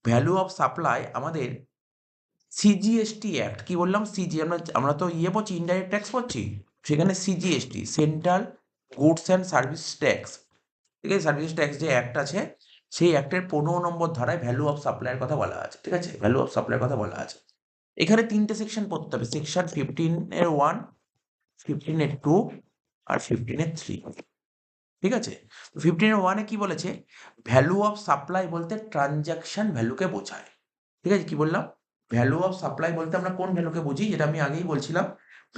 Value of supply আমাদের CGST act, কি বললাম সিজি, আমরা তো পড়ছি, ইনডাইরেক্ট ট্যাক্স পড়ছি, সেখানে CGST, central goods and service tax, ঠিক আছে, সার্ভিস ট্যাক্স যে অ্যাক্ট আছে, সেই অ্যাক্টের 15 নম্বর ধারায় ভ্যালু অফ সাপ্লাইয়ের কথা বলা আছে, ঠিক আছে, ভ্যালু অফ সাপ্লাইয়ের কথা বলা আছে। এখানে 3টে সেকশন পড়তে হবে, সেকশন 15-1, 15-2 আর 15-3, ঠিক আছে। 15-1 কি বলেছে, ভ্যালু অফ সাপ্লাই বলতে ট্রানজাকশন ভ্যালুকে বোঝায়, ঠিক আছে, কি বললাম, ভ্যালু অফ সাপ্লাই বলতে আমরা কোন ভ্যালুকে বুঝি, যেটা আমি আগেই বলছিলাম,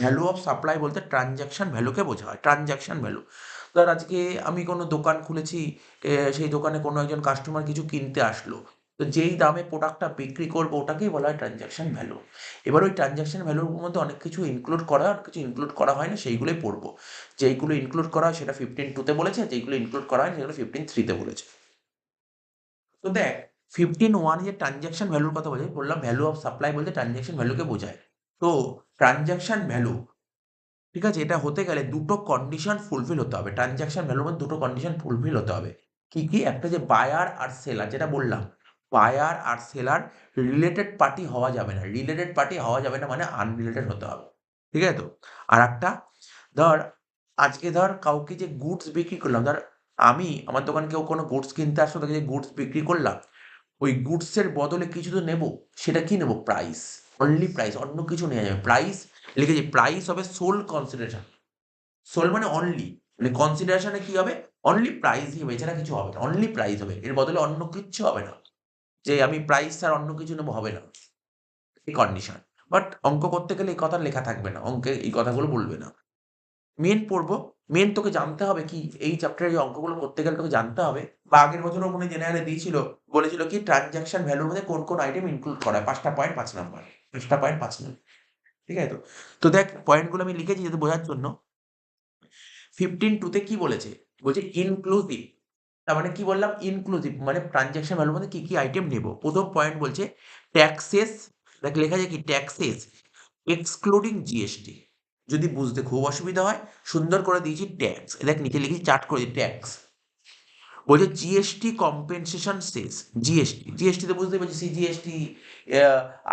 ভ্যালু অফ সাপ্লাই বলতে ট্রানজাকশন ভ্যালুকে বোঝা হয়, ট্রানজাকশন ভ্যালু। ধর আজকে আমি কোনো দোকান খুলেছি, সেই দোকানে কোনো একজন কাস্টমার কিছু কিনতে আসলো, তো যেই দামে প্রোডাক্টটা বিক্রি করবো ওটাকেই বলা হয় ট্রানজাকশন ভ্যালু। এবার ওই ট্রানজাকশন ভ্যালুর মধ্যে অনেক কিছু ইনক্লুড করা হয়, অনেক কিছু ইনক্লুড করা হয় না, সেইগুলোই পড়বো। যেইগুলো ইনক্লুড করা হয় সেটা 15-2 বলেছে, যেইগুলো ইনক্লুড করা হয় সেগুলো 15-3 বলেছে। তো দেখ, 15-1 যে ট্রানজাকশন ভ্যালুর কথা বলছে, বললাম ভ্যালু অফ সাপ্লাই বলতে ট্রানজাকশন ভ্যালুকে বোঝায়। তো ট্রানজাকশন ভ্যালু, ঠিক আছে, এটা হতে গেলে দুটো কন্ডিশন ফুলফিল হতে হবে, ট্রানজাকশন ভ্যালুর মধ্যে দুটো কন্ডিশন ফুলফিল হতে হবে। কি কি, একটা যে বায়ার আর সেলার, যেটা বললাম, বায়ার আর সেলার রিলেটেড পার্টি হওয়া যাবে না, রিলেটেড পার্টি হওয়া যাবে না মানে আনরিলেটেড হতে হবে, ঠিক আছে। তো আর একটা, ধর আজকে ধর কাউকে যে গুডস বিক্রি করলাম, ধর আমি আমার দোকানে কেউ কোনো গুডস কিনতে আসলো, তাকে যে গুডস বিক্রি করলাম, ওই গুডসের বদলে কিছু তো নেবো, সেটা কি নেবো, প্রাইস, অনলি প্রাইস, অন্য কিছু নেওয়া যাবে, প্রাইস লিখেছি, প্রাইস হবে সোল কনসিডারেশন, সোল মানে অনলি, মানে কনসিডারেশনে কি হবে, অনলি প্রাইসই হবে, এছাড়া কিছু হবে না, অনলি প্রাইস হবে, এর বদলে অন্য কিচ্ছু হবে না, যে আমি প্রাইস আর অন্য কিছু নেবো হবে না, এই কন্ডিশন। বাট অঙ্ক করতে গেলে এই কথা লেখা থাকবে না, অঙ্কে এই কথাগুলো বলবে না। মেন পড়বো, মেন তোকে জানতে হবে কি, এই চ্যাপ্টারে যে অঙ্কগুলো করতে গেলে তোকে জানতে হবে, বা আগের বছরও মনে জেনারেলে দিয়েছিল, বলেছিল কি ট্রানজাকশন ভ্যালুর মধ্যে কোন কোন আইটেম ইনক্লুড করা হয়, 5.5 নাম্বার, 5.5 নাম্বার, ঠিক আছে। তো তো দেখ পয়েন্টগুলো আমি লিখেছি যাতে বোঝার জন্য। 15-2 কি বলেছে, বলছে ইনক্লুসিভ, তার মানে কি বললাম, ইনক্লুসিভ মানে ট্রানজাকশন ভ্যালুর মধ্যে কি কি আইটেম নেব। প্রথম পয়েন্ট বলছে ট্যাক্সেস, দেখ লেখা যায় কি ট্যাক্সেস এক্সক্লুডিং জিএসটি, যদি বুঝতে খুব অসুবিধা হয় সুন্দর করে দিয়েছি ট্যাক্স, দেখ নিচে লিখেছি চার্ট করে ট্যাক্স, বলছে GST compensation cess, GST, GST তো বুঝতে পারছি, CGST,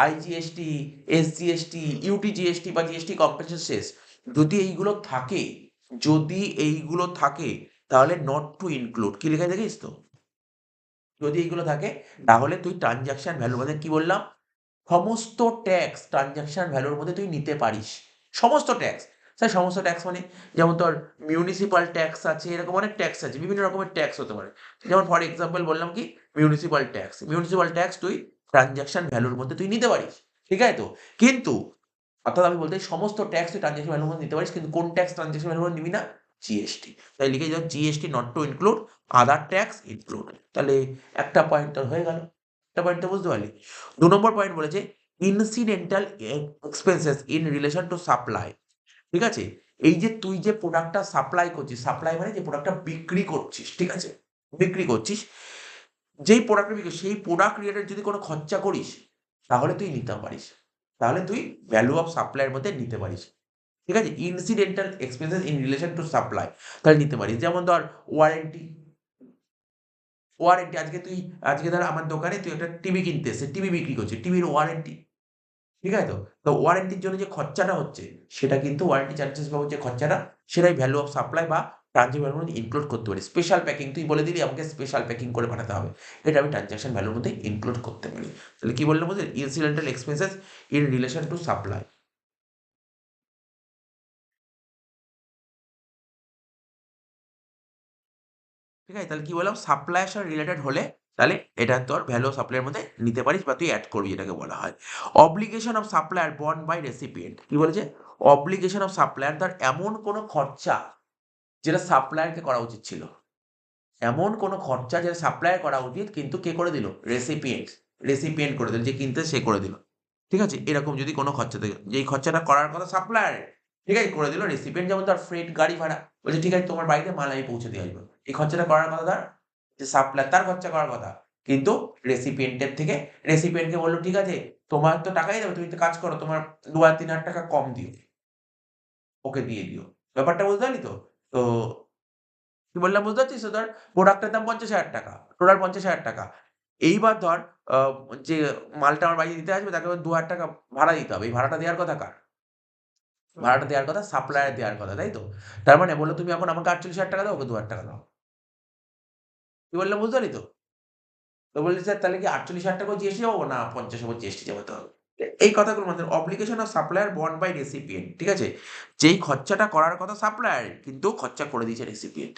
IGST, SGST, UT GST বা জিএসটি কম্পেনসেশন সেস, যদি এইগুলো থাকে, যদি এইগুলো থাকে তাহলে নট টু ইনক্লুড, কি লেখা দেখিস তো, যদি এইগুলো থাকে তাহলে তুই ট্রানজাকশন ভ্যালু মানে কি বললাম, সমস্ত ট্যাক্স ট্রানজাকশন ভ্যালুর মধ্যে তুই নিতে পারিস, সমস্ত ট্যাক্স। স্যার সমস্ত ট্যাক্স মানে, যেমন তোর মিউনিসিপাল ট্যাক্স আছে, এরকম অনেক ট্যাক্স আছে, বিভিন্ন রকমের ট্যাক্স হতে পারে, যেমন ফর এক্সাম্পল বললাম কি মিউনিসিপাল ট্যাক্স, মিউনিসিপাল ট্যাক্স তুই ট্রানজাকশন ভ্যালুর মধ্যে তুই নিতে পারিস, ঠিক আছে। তো কিন্তু অর্থাৎ আমি বলতে সমস্ত ট্যাক্স তুই ট্রানজাকশন ভ্যালুর মধ্যে নিতে পারিস, কিন্তু কোন ট্যাক্স ট্রানজাকশন ভ্যালুর মধ্যে নিবি না, জিএসটি, তাই লিখে যাও GST not to include other tax include, তাহলে একটা পয়েন্ট তোর হয়ে গেল, একটা পয়েন্ট তো বুঝতে পারলি। 2 নম্বর পয়েন্ট বলেছে incidental expenses in relation to supply, ঠিক আছে, এই যে তুই যে প্রোডাক্টটা সাপ্লাই করছিস, সাপ্লাই মানে যে প্রোডাক্টটা বিক্রি করছিস, ঠিক আছে, বিক্রি করছিস, যেই প্রোডাক্টটা বিক্রি সেই প্রোডাক্ট রিলেটেড যদি কোনো খরচা করিস তাহলে তুই নিতে পারিস, তাহলে তুই ভ্যালু অফ সাপ্লাইয়ের মধ্যে নিতে পারিস, ঠিক আছে, incidental expenses in relation to supply, তাহলে নিতে পারিস। যেমন ধর ওয়ারেন্টি, ওয়ারেন্টি আজকে ধর আমার দোকানে তুই একটা টিভি কিনতে এসেছিস, টিভি বিক্রি করছিস, টিভির ওয়ারেন্টি, ঠিক আছে। তো তো ওয়ারেন্টির জন্য যে খরচাটা হচ্ছে সেটা কিন্তু ওয়ারেন্টি চার্জেস বাবদ যে খরচাটা, সেটাই ভ্যালু অফ সাপ্লাই বা ট্রানজিট ভ্যালুর মধ্যে ইনক্লুড করতে পারি। স্পেশাল প্যাকিং তুই বলে দিলি আমাকে স্পেশাল প্যাকিং করে পাঠাতে হবে, এটা আমি ট্রানজাকশন ভ্যালুর মধ্যে ইনক্লুড করতে পারি। তাহলে কি বললাম বুঝলি, incidental expenses in relation to supply, ঠিক আছে। তাহলে কি বললাম, সাপ্লাইয়ের সাথে রিলেটেড হলে তাহলে এটা তোর ভ্যালু অফ সাপ্লাইয়ের মধ্যে নিতে পারিস বা তুই অ্যাড করবি, এটাকে বলা হয় অব্লিগেশন অফ সাপ্লায়ার বন্ড বাই রেসিপিয়েন্ট। কি বলেছে, অব্লিগেশন অফ সাপ্লায়ার, ধর এমন কোনো খরচা যেটা সাপ্লায়ারকে করা উচিত ছিল, এমন কোনো খরচা যেটা সাপ্লায়ার করা উচিত কিন্তু কে করে দিল, রেসিপিয়েন্ট, রেসিপিয়েন্ট করে দিল, যে কিনতে সে করে দিল, ঠিক আছে। এরকম যদি কোনো খরচা থাকে, যেই খরচাটা করার কথা সাপ্লায়ারের, ঠিক আছে, করে দিল রেসিপিয়েন্ট, যেমন তার ফ্রেট গাড়ি ভাড়া, বলছে ঠিক আছে তোমার বাড়িতে মাল আমি পৌঁছে দিয়ে আসবো, এই খরচাটা করার কথা তার, যে সাপ্লায়ার তার খরচা করার কথা, কিন্তু রেসিপিয়েন্টের থেকে, রেসিপিয়েন্টকে বললো ঠিক আছে তোমার তো টাকাই দেবে, তুমি তো কাজ করো, তোমার 2,000-3,000 টাকা কম দিও, ওকে দিয়ে দিও, ব্যাপারটা বুঝতে পারলি তো। তো কি বললাম বুঝতে পারছিস তো, ধর প্রোডাক্টের দাম 50,000 টাকা, টোটাল 50,000 টাকা, এইবার ধর যে মালটা আমার বাড়িতে দিতে আসবে তাকে ২,০০০ টাকা ভাড়া দিতে হবে। এই ভাড়াটা দেওয়ার কথা কার? ভাড়াটা দেওয়ার কথা সাপ্লায়ার দেওয়ার কথা, তাই তো? তার মানে বললো তুমি এখন আমাকে ৪৮,০০০ টাকা দাও, ওকে ২,০০০ টাকা দাও। কি বললাম বুঝতে পারলি তো? তো বলছে, "স্যার তাহলে কি ৪৮,০০০ টাকাও জিএসটি যাবো না ৫০ উপর জিএসটি যাবো হবে?" এই কথাগুলো মানে অব্লিগেশন অফ সাপ্লায়ার বন্ড বাই রেসিপিয়েন্ট। ঠিক আছে? যেই খরচাটা করার কথা সাপ্লায়ারের কিন্তু খরচা করে দিয়েছে রেসিপিয়েন্ট।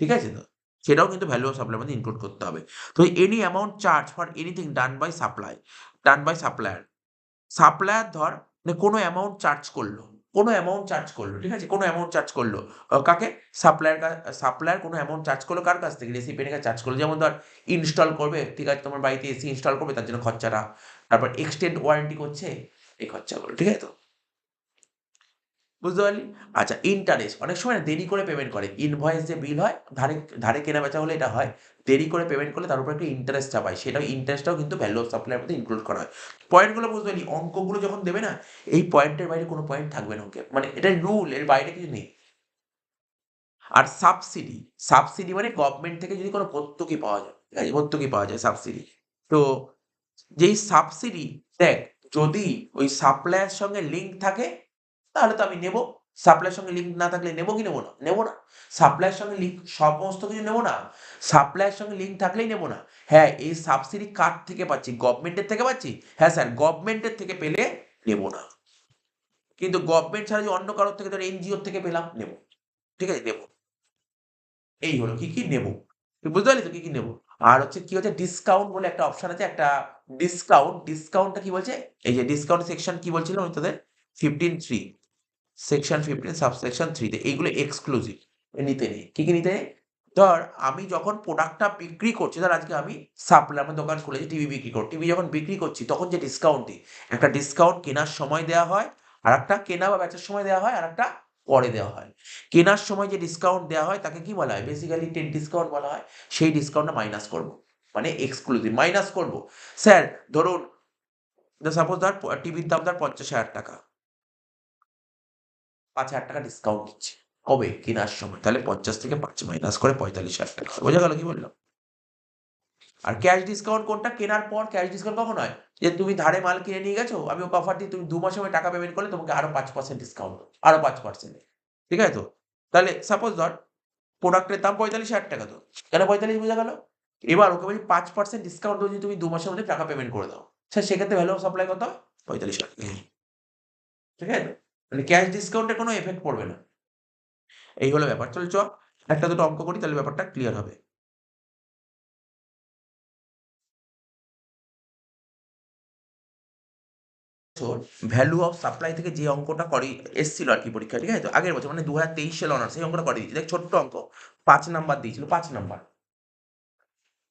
ঠিক আছে তো? সেটাও কিন্তু ভ্যালু অফ সাপ্লাই এর মধ্যে ইনক্লুড করতে হবে। তো any amount charge for anything done by supplier. Supplier ধর মানে কোনো অ্যামাউন্ট চার্জ করলো। কোনো অ্যামাউন্ট চার্জ করলো। ঠিক আছে? কোনো অ্যামাউন্ট চার্জ করলো। কাকে? সাপ্লায়ার কোনো অ্যামাউন্ট চার্জ করলো কার কাছ থেকে? রেসিপিয়েন্টের কাছে চার্জ করলো। যেমন ধর ইনস্টল করবে, ঠিক আছে? তোমার বাড়িতে এসি ইনস্টল করবে তার জন্য খরচাটা। তারপর এক্সটেন্ড ওয়ারেন্টি করছে, এই খরচাগুলো। ঠিক আছে তো? বুঝতে পারলি? আচ্ছা ইন্টারেস্ট অনেক সময় না দেরি করে পেমেন্ট করে। ইনভয়েস যে বিল হয়, ধারে ধারে কেনা-বেচা হলে এটা হয়। দেরি করে পেমেন্ট করলে তার উপর একটা ইন্টারেস্ট চাপায়। সেটাও ইন্টারেস্টটাও কিন্তু ভ্যালু অফ সাপ্লাই এর মধ্যে ইনক্লুড করা হয়। পয়েন্টগুলো বুঝতে পারলি? অঙ্কগুলো যখন দেবে না, এই পয়েন্টের বাইরে কোনো পয়েন্ট থাকবে না অঙ্কে। মানে এটা রুল, এর বাইরে কিছু নেই। আর সাবসিডি মানে গভর্নমেন্ট থেকে যদি কোনো ভর্তুকি পাওয়া যায়, ঠিক আছে? ভর্তুকি পাওয়া যায় সাবসিডি। তো যেই সাবসিডি দেখ যদি ওই সাপ্লায়ার সঙ্গে লিঙ্ক থাকে তাহলে তো আমি নেব। সাপ্লাইয়ের সঙ্গে লিঙ্ক না থাকলে নেব কি নেব না? নেব না। সাপ্লাইয়ের সঙ্গে লিঙ্ক সমস্ত কিছু নেব না। সাপ্লাইয়ের সঙ্গে লিঙ্ক থাকলেই নেব না। হ্যাঁ, এই সাবসিডি কার থেকে পাচ্ছি? গভর্নমেন্টের থেকে পাচ্ছি? হ্যাঁ স্যার, গভর্নমেন্টের থেকে পেলে নেব না। কিন্তু গভর্নমেন্ট ছাড়া যদি অন্য কারোর থেকে ধর এনজিওর থেকে পেলাম নেব। ঠিক আছে? নেব। এই হলো কি নেব। তুই বুঝতে পারলি তো কি নেব? আর হচ্ছে কি হচ্ছে ডিসকাউন্ট বলে একটা অপশন আছে। একটা ডিসকাউন্টটা কি বলছে? এই যে ডিসকাউন্ট সেকশন কি বলছিলাম আমি তোদের? 15(3) সেকশন 15 সাবসেকশন 3 তে এইগুলো এক্সক্লুসিভ। নিতে নেই। কি নিতে নেই? ধর আমি যখন প্রোডাক্টটা বিক্রি করছি, ধর আজকে আমি সাপ্লাই আমার দোকান খুলেছি টিভি বিক্রি করি। টিভি যখন বিক্রি করছি তখন যে ডিসকাউন্ট দিই, একটা ডিসকাউন্ট কেনার সময় দেওয়া হয়, আরেকটা কেনা বা বেচার সময় দেওয়া হয়, আরেকটা পরে দেওয়া হয়। কেনার সময় যে ডিসকাউন্ট দেওয়া হয় তাকে কি বলা হয়? বেসিক্যালি 10 ডিসকাউন্ট বলা হয়। সেই ডিসকাউন্টটা মাইনাস করব। মানে এক্সক্লুসিভ মাইনাস করব। স্যার ধরুন সাপোজ ধর টিভির দাম ধর ৫০,০০০ টাকা। ৫,০০০ টাকা ডিসকাউন্ট দিচ্ছি। কবে? কেনার সময়। তাহলে ৫০ থেকে ৫ মাইনাস করে ৪৫,০০০ টাকা। বোঝা গেল কি বললাম? আর ক্যাশ ডিসকাউন্ট কোনটা? কেনার পর ক্যাশ ডিসকাউন্ট কখন হয়? যে তুমি ধারে মাল কিনে নিয়ে গেছো, আমি ওকে অফার দিই তুমি ২ মাসের মধ্যে টাকা পেমেন্ট করলে তোমাকে আরো ৫% ডিসকাউন্ট দেব। আরো ৫%। ঠিক আছে তো? তাহলে সাপোজ ধর প্রোডাক্টের দাম ৪৫,০০০ টাকা তো। তাহলে ৪৫ বোঝা গেল? এবার ওকে বলি ৫% ডিসকাউন্ট দেব যদি তুমি ২ মাসের মধ্যে টাকা পেমেন্ট করে দাও। স্যার সেক্ষেত্রে ভ্যালু অফ সাপ্লাই কত হবে? ৪৫,০০০ টাকা। ঠিক আছে? মানে ক্যাশ ডিসকাউন্টের কোনো এফেক্ট পড়বে না। এই হলো ব্যাপার। তাহলে একটা দুটো অঙ্ক করি তাহলে ব্যাপারটা ক্লিয়ার হবে। বছর ভ্যালু অফ সাপ্লাই থেকে যে অঙ্কটা এসছিল আরকি পরীক্ষায়, ঠিক আছে তো? আগের বছর মানে ২০২৩ সালে অনার্স এই অঙ্কটা করে দিয়েছি। দেখ ছোট্ট অঙ্ক ৫ নাম্বার দিয়েছিল ৫ নাম্বার।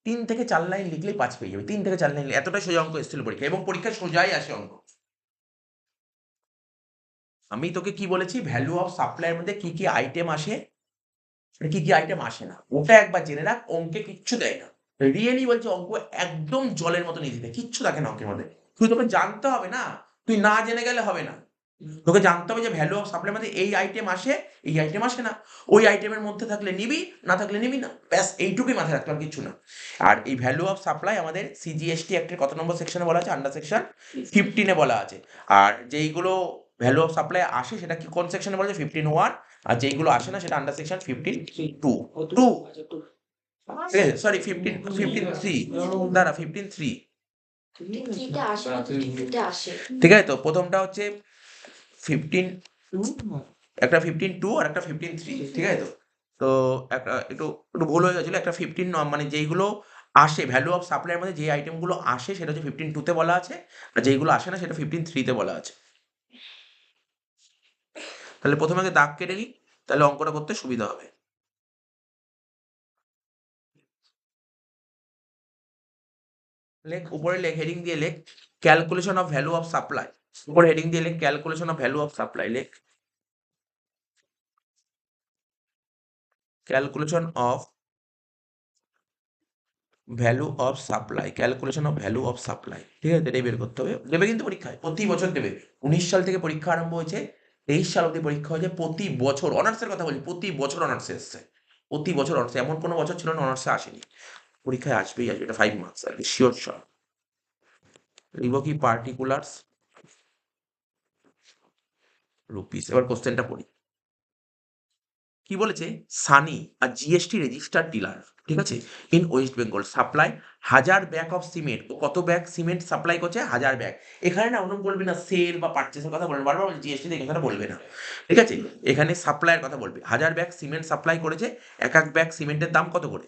৩ থেকে ৪ লাইন লিখলেই ৫ পেয়ে যাবে। ৩ থেকে ৪ লাইন এতটাই সোজা অঙ্ক এসছিল পরীক্ষায় এবং পরীক্ষায় সোজাই আসে অঙ্ক। আমি তোকে কি বলেছি? ভ্যালু অফ সাপ্লাই এর মধ্যে কি আইটেম আসে, কি আইটেম আসে না। ওটা একবার জেনে রাখ, অঙ্কে কিচ্ছু দেয় না। রিয়েলি বলছি অঙ্ক একদম জলের মতন ইজি দেয়। কিচ্ছু থাকে না অঙ্কের মধ্যে। শুধু তোকে জানতে হবে না, তুই না জেনে গেলে হবে না। তোকে জানতে হবে যে ভ্যালু অফ সাপ্লাই মধ্যে এই আইটেম আসে, এই আইটেম আসে না। ওই আইটেমের মধ্যে থাকলে নিবি, না থাকলে নিবি না। ব্যাস এইটুকুই মাথায় রাখতে হবে, আর কিচ্ছু না। আর এই ভ্যালু অফ সাপ্লাই আমাদের সিজিএসটি অ্যাক্টের কত নম্বর সেকশনে বলা আছে? আন্ডার সেকশন 15 এ বলা আছে। আর যেইগুলো ভ্যালু অফ সাপ্লাই আসে সেটা কি কোন সেকশনে বলা আছে? 15(1) আর যেইগুলো আসে না সেটা আন্ডার সেকশন 15(2). ঠিক আছে? সরি 15(3) দাঁড়া 15(3). ঠিক আছে তো? প্রথমটা হচ্ছে একটা 15(2) আর একটা 15(3). ঠিক আছে তো? তো একটা একটু ভুল হয়ে গেছিল। একটা 15 মানে যেইগুলো আসে ভ্যালু অফ সাপ্লাই এর মধ্যে যে আইটেম গুলো আসে সেটা হচ্ছে 15(2) তে বলা আছে। আর যেইগুলো আসে না সেটা 15(3) তে বলা আছে। তাহলে প্রথমে আগে দাগ কেটে নিই, তাহলে অঙ্কটা করতে সুবিধা হবে। উপরে হেডিং দিয়ে লেখ calculation of value of supply. উপরে হেডিং দিয়ে লেখ calculation of value of supply. লেখ calculation of value of supply. Calculation of value of supply. ঠিক আছে? এটাই বের করতে হবে। দেবে কিন্তু পরীক্ষায় প্রতি বছর দেবে। 19 সাল থেকে পরীক্ষা আরম্ভ হয়েছে, 23 সাল অব্দি পরীক্ষা হয়েছে। প্রতি বছর অনার্সের কথা বলছি, প্রতি বছর অনার্সে এসছে। প্রতি বছর অনার্সে, এমন কোনো বছর ছিল না অনার্সে আসেনি। পরীক্ষায় আসবেই আসবে, এটা 5 মার্কস আর কি, শিওর শট। লিখব কি পার্টিকুলার্স রুপিস। এবার কোশ্চেনটা পড়ি। কি বলেছে? সানি আর জিএসটি রেজিস্টার্ড ডিলার, ঠিক আছে, in West Bengal supply 1000 bag of cement. ও কত ব্যাগ সিমেন্ট সাপ্লাই করছে? 1000 ব্যাগ। এখানে না ওরকম বলবে না সেল বা পারচেসের কথা বলবে, বারবার জিএসটি দেখে কথাটা বলবে না, ঠিক আছে? এখানে সাপ্লাইয়ের কথা বলবে। 1000 ব্যাগ সিমেন্ট সাপ্লাই করেছে, এক এক ব্যাগ সিমেন্টের দাম কত করে?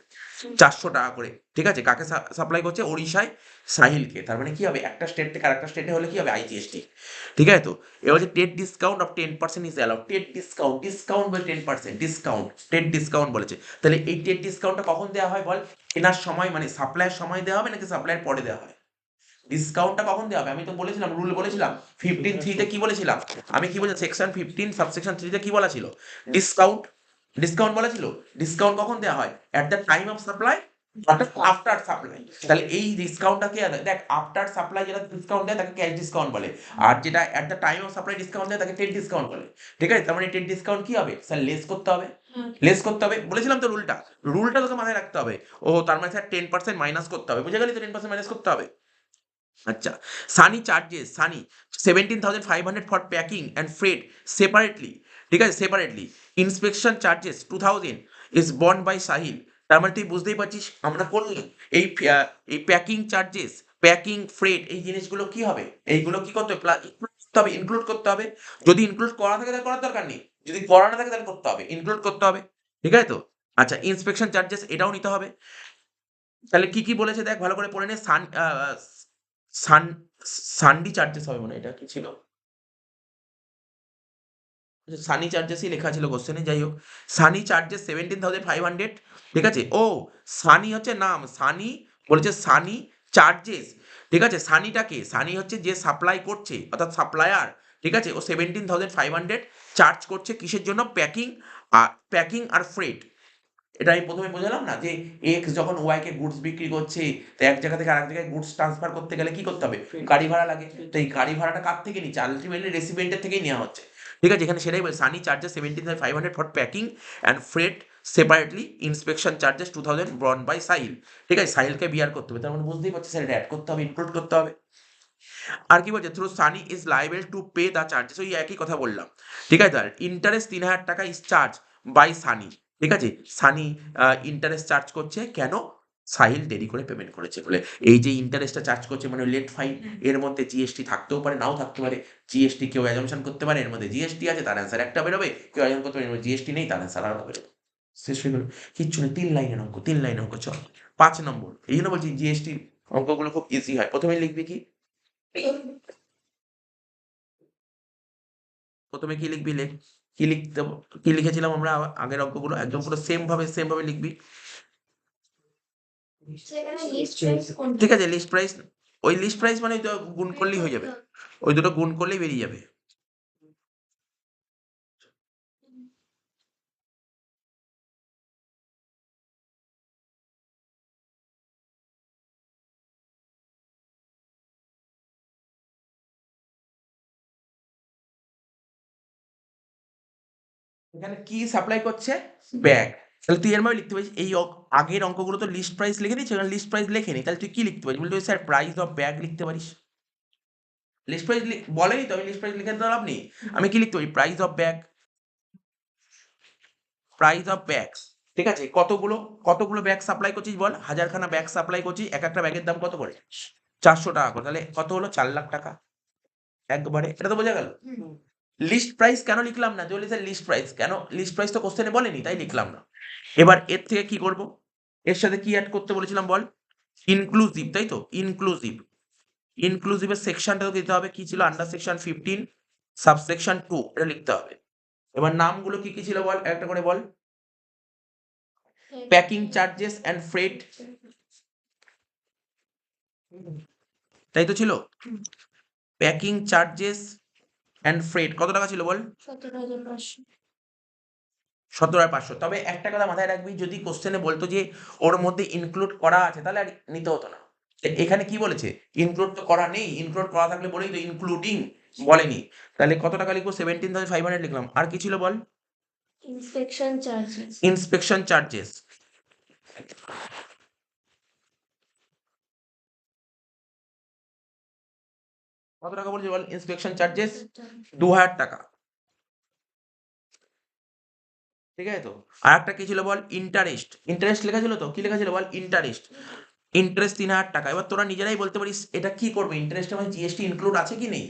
400 টাকা করে, ঠিক আছে? কাকে সাপ্লাই করছে? ওড়িশায় সাহিলকে। তার মানে কি হবে? একটা স্টেট থেকে আরেকটা স্টেটে হলে কি হবে? আইজিএসটি, ঠিক আছে তো? এবার হচ্ছে TET discount of 10% is allowed. TET discount, discount বলে 10%, ডিসকাউন্ট, টেট ডিসকাউন্ট বলেছে। তাহলে এই টেট ডিসকাউন্টটা কখন দেওয়া হয় বল? কেনার সময়, মানে সাপ্লাইয়ের সময় দেওয়া হবে নাকি সাপ্লাইয়ের পরে দেওয়া হয়? ডিসকাউন্টটা কখন দেওয়া হবে? আমি তো বলেছিলাম, রুল বলেছিলাম 15(3) তে কি বলেছিলাম? আমি কি বলেছি? সেকশন 15 সাবসেকশন 3 তে কি বলা ছিল? ডিসকাউন্ট, ডিসকাউন্ট বলা ছিল। ডিসকাউন্ট কখন দেওয়া হয়? At the time of supply, অর্থাৎ আফটার সাপ্লাই। তাহলে এই ডিসকাউন্টটা কি? দেখ, আফটার সাপ্লাই যেটা ডিসকাউন্ট দেয় তাকে ক্যাশ ডিসকাউন্ট বলে, আর যেটা at the time of supply discount দেয় তাকে টেট ডিসকাউন্ট বলে, ঠিক আছে? তার মানে টেট ডিসকাউন্ট কি হবে? স্যার লেস করতে হবে, লেস করতে হবে, বলেছিলাম তো রুলটা। রুলটা তোকে মাথায় রাখতে হবে। ও তার মানে স্যার 10% মাইনাস করতে হবে, বুঝে গেলি তো? 10% মাইনাস করতে হবে। আচ্ছা, Sunny charges, Sunny 17,500 for packing and freight separately, ঠিক আছে, সেপারেটলি। ইন্সপেকশন চার্জেস 2000 ইজ বন্ড বাই সাহিল। তার মানে তুই বুঝতেই পারছিস আমরা করলাম এই এই প্যাকিং চার্জেস, প্যাকিং ফ্রেট, এই জিনিসগুলো কি হবে? এইগুলো কি করতে হবে? করতে হবে, ইনক্লুড করতে হবে। যদি ইনক্লুড করা থাকে তাহলে করার দরকার নেই, যদি করা না থাকে তাহলে করতে হবে, ইনক্লুড করতে হবে, ঠিক আছে তো? আচ্ছা, ইন্সপেকশন চার্জেস এটাও নিতে হবে। তাহলে কি কি বলেছে দেখ, ভালো করে পড়ে নে। সান সানডি চার্জেস হবে, মানে এটা কি ছিল? সানি চার্জেসই লেখা ছিল কোশ্চেনে, যাই হোক। সানি চার্জেস 17,500, ঠিক আছে? ও, সানি হচ্ছে নাম, সানি বলেছে সানি চার্জেস, ঠিক আছে? সানিটা কে? সানি হচ্ছে যে সাপ্লাই করছে, অর্থাৎ সাপ্লায়ার, ঠিক আছে? ও 17,500 চার্জ করছে কিসের জন্য? প্যাকিং, আর প্যাকিং আর ফ্রেট। এটা আমি প্রথমে বোঝালাম না যে এক্স যখন ওয়াই কে গুডস বিক্রি করছে, তো এক জায়গা থেকে আরেক জায়গায় গুডস ট্রান্সফার করতে গেলে কি করতে হবে? গাড়ি ভাড়া লাগে। তো এই গাড়ি ভাড়াটা কার থেকে নিচ্ছে? আলটিমেটলি রেসিপিয়েন্টের থেকেই নেওয়া হচ্ছে, ঠিক আছে? এখানে সেটাই বলে, Sunny charges 17,500 for packing and freight separately, inspection charges 2000 borne by Sahil, ঠিক আছে? সাহিলকে বিয়ার করতে হবে, তার মানে বুঝতেই পারছি স্যার, এটা অ্যাড করতে হবে, ইনক্লুড করতে হবে। আর কি বলছে? Through Sunny is liable to pay the charges, ওই একই কথা বললাম, ঠিক আছে? আর ইন্টারেস্ট 3000 টাকা ইজ চার্জ বাই সানি, ঠিক আছে? সানি ইন্টারেস্ট চার্জ করছে, কেন? সাহিল দেরি করে পেমেন্ট করেছে বলে। এই যে ইন্টারেস্টটা চার্জ করছে মানে লেট ফাইন, এর মধ্যে জিএসটি থাকতেও পারে, নাও থাকতে পারে। জিএসটি কেউ অ্যাজাম্পশন করতে পারে এর মধ্যে জিএসটি আছে, তার অ্যান্সার একটা বেরোবে। কেউ অ্যাজাম্পশন করতে পারে এর মধ্যে জিএসটি নেই, তার অ্যান্সার আলাদা বেরোবে। শেষ হয়ে গেল, কিচ্ছু নেই। 3 লাইনের অঙ্ক, 3 লাইনের অঙ্ক, চল 5 নম্বর। এই জন্য বলছি জিএসটি অঙ্কগুলো খুব ইজি হয়। প্রথমে লিখবি কি? প্রথমে কি লিখবি? লেখ, কি লিখতে, কি লিখেছিলাম আমরা আগের অঙ্কগুলো? একদম পুরো সেম ভাবে লিখবি, ঠিক আছে? লিস্ট প্রাইস, ওই লিস্ট প্রাইস মানে তো গুণ করলেই হয়ে যাবে, ওই দুটো গুণ করলেই বেরিয়ে যাবে। এখানে কি সাপ্লাই করছে? ব্যাগ। তাহলে তুই এরভাবে লিখতে পারিস, এই আগের অঙ্কগুলো তো লিস্ট প্রাইস লিখে দিয়েছে, এখানে লিস্ট প্রাইস লেখেনি, তাহলে তুই কি লিখতে পারিস? বলতে স্যার প্রাইস অফ ব্যাগ লিখতে পারিস। লিস্ট প্রাইস বলেনি তো, আমি লিস্ট প্রাইস লিখে দিতে লাভ নেই। আমি কি লিখতে পারি? Price of bag, price of bags, ঠিক আছে? কতগুলো, কতগুলো ব্যাগ সাপ্লাই করছিস বল? 1000 খানা ব্যাগ সাপ্লাই করছিস, এক একটা ব্যাগের দাম কত করে? 400 টাকা করে। তাহলে কত হলো? 4 লাখ টাকা একবারে। এটা তো বোঝা গেল। লিস্ট প্রাইস কেন লিখলাম না? তুই স্যার লিস্ট প্রাইস কেন? লিস্ট প্রাইস তো কোশ্চেনে বলেনি, তাই লিখলাম না। এবার এর থেকে কি করব? এর সাথে কি অ্যাড করতে বলেছিলাম বল? ইনক্লুসিভ, তাই তো? ইনক্লুসিভ, ইনক্লুসিভের সেকশনটা তো দিতে হবে, কি ছিল? আন্ডার সেকশন 15 সাবসেকশন 2, এটা লিখতে হবে। এবার নামগুলো কি কি ছিল বল, একটা করে বল। প্যাকিং চার্জেস অ্যান্ড ফ্রেট, তাই তো ছিল? প্যাকিং চার্জেস অ্যান্ড ফ্রেট কত টাকা ছিল বল? 17,500। তবে একটা কথা মাথায় রাখবি, যদি কোশ্চেনে বলতো যে ওর মধ্যে ইনক্লুড করা আছে, তাহলে আর নিতে হতো না। এখানে কি বলেছে? ইনক্লুড তো করা নেই, ইনক্লুড করা থাকলে বলেই তো ইনক্লুডিং বলেনি। তাহলে কত টাকা লিখবো? 17,500 লিখলাম। আর কি ছিল বল? ইন্সপেকশন চার্জেস, ইন্সপেকশন চার্জেস, কত টাকা বলছে বল? ইন্সপেকশন চার্জেস 2000 টাকা, ঠিক আছে তো। আর একটা কি ছিল বল? ইন্টারেস্ট। ইন্টারেস্ট লেখা ছিল তো, কি লেখা ছিল বল? ইন্টারেস্ট। ইন্টারেস্ট 3000 টাকা। এবার তোরা নিজেরাই বলতে পারিস এটা কি করবে, ইন্টারেস্টের মধ্যে জিএসটি ইনক্লুড আছে কি নেই,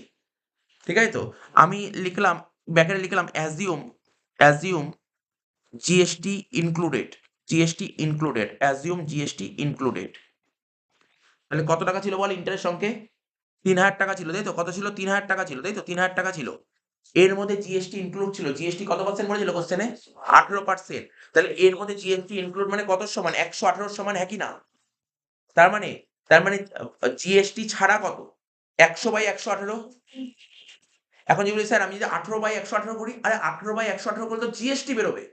ঠিক আছে তো। আমি লিখলাম, ব্যাকেটে লিখলাম assume GST included, assume GST included. তাহলে কত টাকা ছিল বল ইন্টারেস্ট সঙ্গে? 3000 টাকা ছিল, তাই তো। কত ছিল? 3000 টাকা ছিল, তাই তো। 3000 টাকা ছিল, এর মধ্যে জিএসটি ইনক্লুড ছিল। জিএসটি কত পার্সেন্ট বলেছিল কোশ্চেনে? 18%। তাহলে এর মধ্যে জিএসটি ইনক্লুড মানে কত সমান? 118 সমান, হ্যাঁ কি না? তার মানে জিএসটি ছাড়া কত? 100/118। এখন যদি বলি স্যার আমি যদি 18/118 করি, আরে 18/118 করলে তো জিএসটি বেরোবে।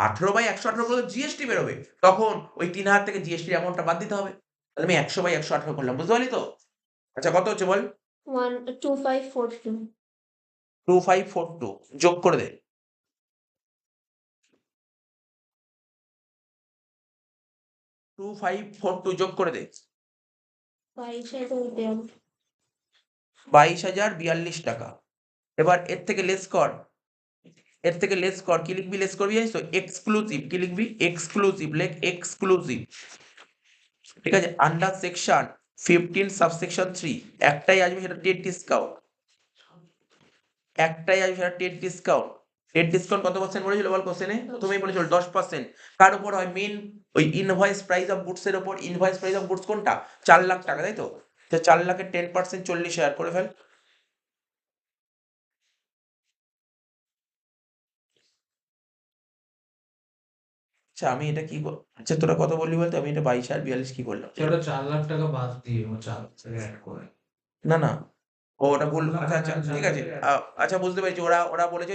18/118 করলে জিএসটি বেরোবে, তখন ওই 3000 থেকে জিএসটি অ্যামাউন্টটা বাদ দিতে হবে। তাহলে আমি 100/118 করলাম, বুঝতে পারলি তো? আচ্ছা কত হচ্ছে বল? 2542 2542 যোগ করে দে। 2542 যোগ করে দে। 22,042 টাকা। এবার এর থেকে লেস কর, কি লিখবি? লেস করবি জানিস তো? এক্সক্লুসিভ। কি লিখবি? এক্সক্লুসিভ, লেখ এক্সক্লুসিভ, ঠিক আছে। আন্ডার সেকশন 15 সাবসেকশন 3 একটাই আসবে, সেটা টেট ডিসকাউন্ট। টেট ডিসকাউন্ট কত পার্সেন্ট বলেছিল বল কোশ্চেনে? প্রথমেই বলেছিল 10%। কার উপর হয়? মেন ওই ইনভয়েস প্রাইস অফ গুডস এর উপর। ইনভয়েস প্রাইস অফ গুডস কোনটা? 4 লাখ টাকা, তাই তো। 4 লাখের 10% 40,000 করে ফেল। আচ্ছা আমি এটা কি আচ্ছা তোরা কত বললি বলতো? আমি এটা 22,042 কি বললাম? সেটা 4 লাখ টাকা বাদ দিয়ে ও 4 থেকে অ্যাড করে। না না, ও ওটা বললো। আচ্ছা আচ্ছা ঠিক আছে। আচ্ছা বুঝতে পেরেছি, ওরা বলেছে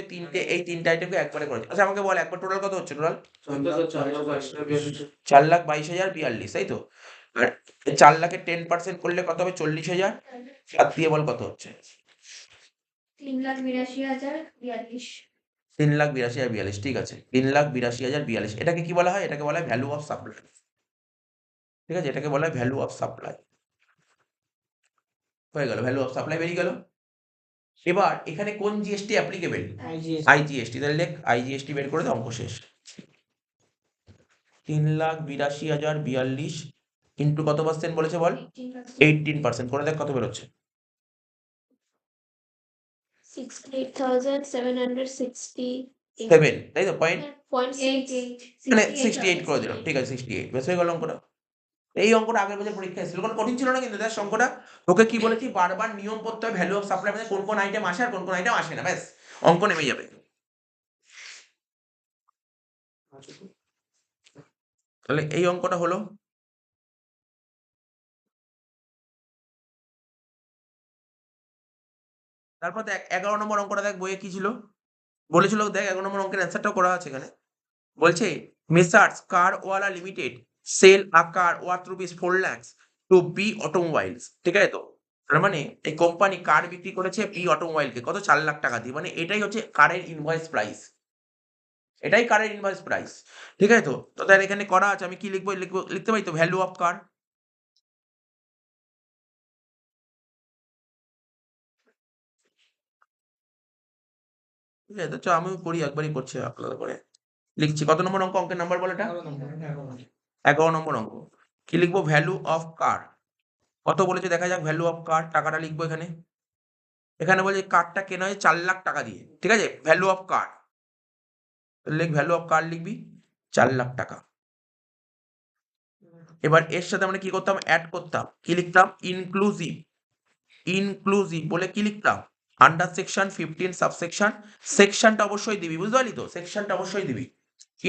এই তিনটে আইটেমকে একবারে করেছে। আচ্ছা আমাকে বল একবার টোটাল কত হচ্ছে টোটাল? 4,22,042, তাই তো। আর 4 লাখের 10% করলে কত হবে? 40,000। সাত দিয়ে বল কত হচ্ছে? 3,82,042 3,82,042, ঠিক আছে। 3,82,042, এটাকে কি বলা হয়? এটাকে বলা হয় ভ্যালু অফ সাপ্লাই, ঠিক আছে। এটাকে বলা হয় ভ্যালু অফ সাপ্লাই। হয়ে গেল, ভ্যালু অফ সাপ্লাই বেরিয়ে গেল। এবার এখানে কোন জিএসটি অ্যাপ্লিকেবল? আইজিএসটি। তাহলে লেখ আইজিএসটি, বের করে দে, অঙ্ক শেষ। 3,82,042 ইন্টু কত পার্সেন্ট বলেছে বল? 18% করে দেখ কত বেরোচ্ছে। 68,760 7, তাই তো। পয়েন্ট 0.68 মানে 68 করে দিলাম, ঠিক আছে। 68 বেশ হয়ে গেল অঙ্কটা। এই অঙ্কটা আগের বছর পরীক্ষা এসেছিল, কোনো কঠিন ছিল না কিন্তু। দেখ অঙ্কটা তোকে কি বলেছি, বারবার নিয়ম পড়তে হবে ভ্যালু অফ সাপ্লাই মানে কোন কোন আইটেম আসে আর কোন কোন আইটেম আসে না, ব্যাস অঙ্ক নেমে যাবে। তাহলে এই অঙ্কটা হলো। তারপর দেখ 11 নম্বর অঙ্কটা, দেখ বইয়ে কি ছিল বলেছিল। দেখ 11 নম্বর অঙ্কের অ্যান্সারটাও করা আছে এখানে। বলছে messrs Karwala limited sell a car worth rupees 4 lakhs to B automobiles, ঠিক আছে তো। তার মানে এই কোম্পানি কার বিক্রি করেছে বি অটোমোবাইলকে কত? 4 লাখ টাকা দিয়ে। মানে এটাই হচ্ছে কারের ইনভয়েস প্রাইস, এটাই কারের ইনভয়েস প্রাইস, ঠিক আছে তো। তো তাহলে এখানে করা আছে, আমি কি লিখবো? লিখতে পারি তো ভ্যালু অফ কার, ঠিক আছে তো। আমিও করি, একবারই করছি আলাদা করে লিখছি। কত নম্বর অঙ্ক? অঙ্কের নাম্বার বলে এটা 11 নম্বর অঙ্ক। কি লিখবো? ভ্যালু অফ কার। কত বলেছে দেখা যাক। ভ্যালু অফ কার, টাকাটা লিখবো এখানে। এখানে বলছে কারটা কেনা হয়েছে 4 লাখ টাকা দিয়ে, ঠিক আছে। ভ্যালু অফ কার, লিখ ভ্যালু অফ কার লিখবি 4 লাখ টাকা। এবার এর সাথে আমরা কি করতাম? অ্যাড করতাম। কি লিখতাম? ইনক্লুসিভ বলে কি লিখতাম? আন্ডার সেকশন 15 সাবসেকশন, সেকশনটা অবশ্যই দিবি, বুঝতে পারলি তো। সেকশনটা অবশ্যই দিবি।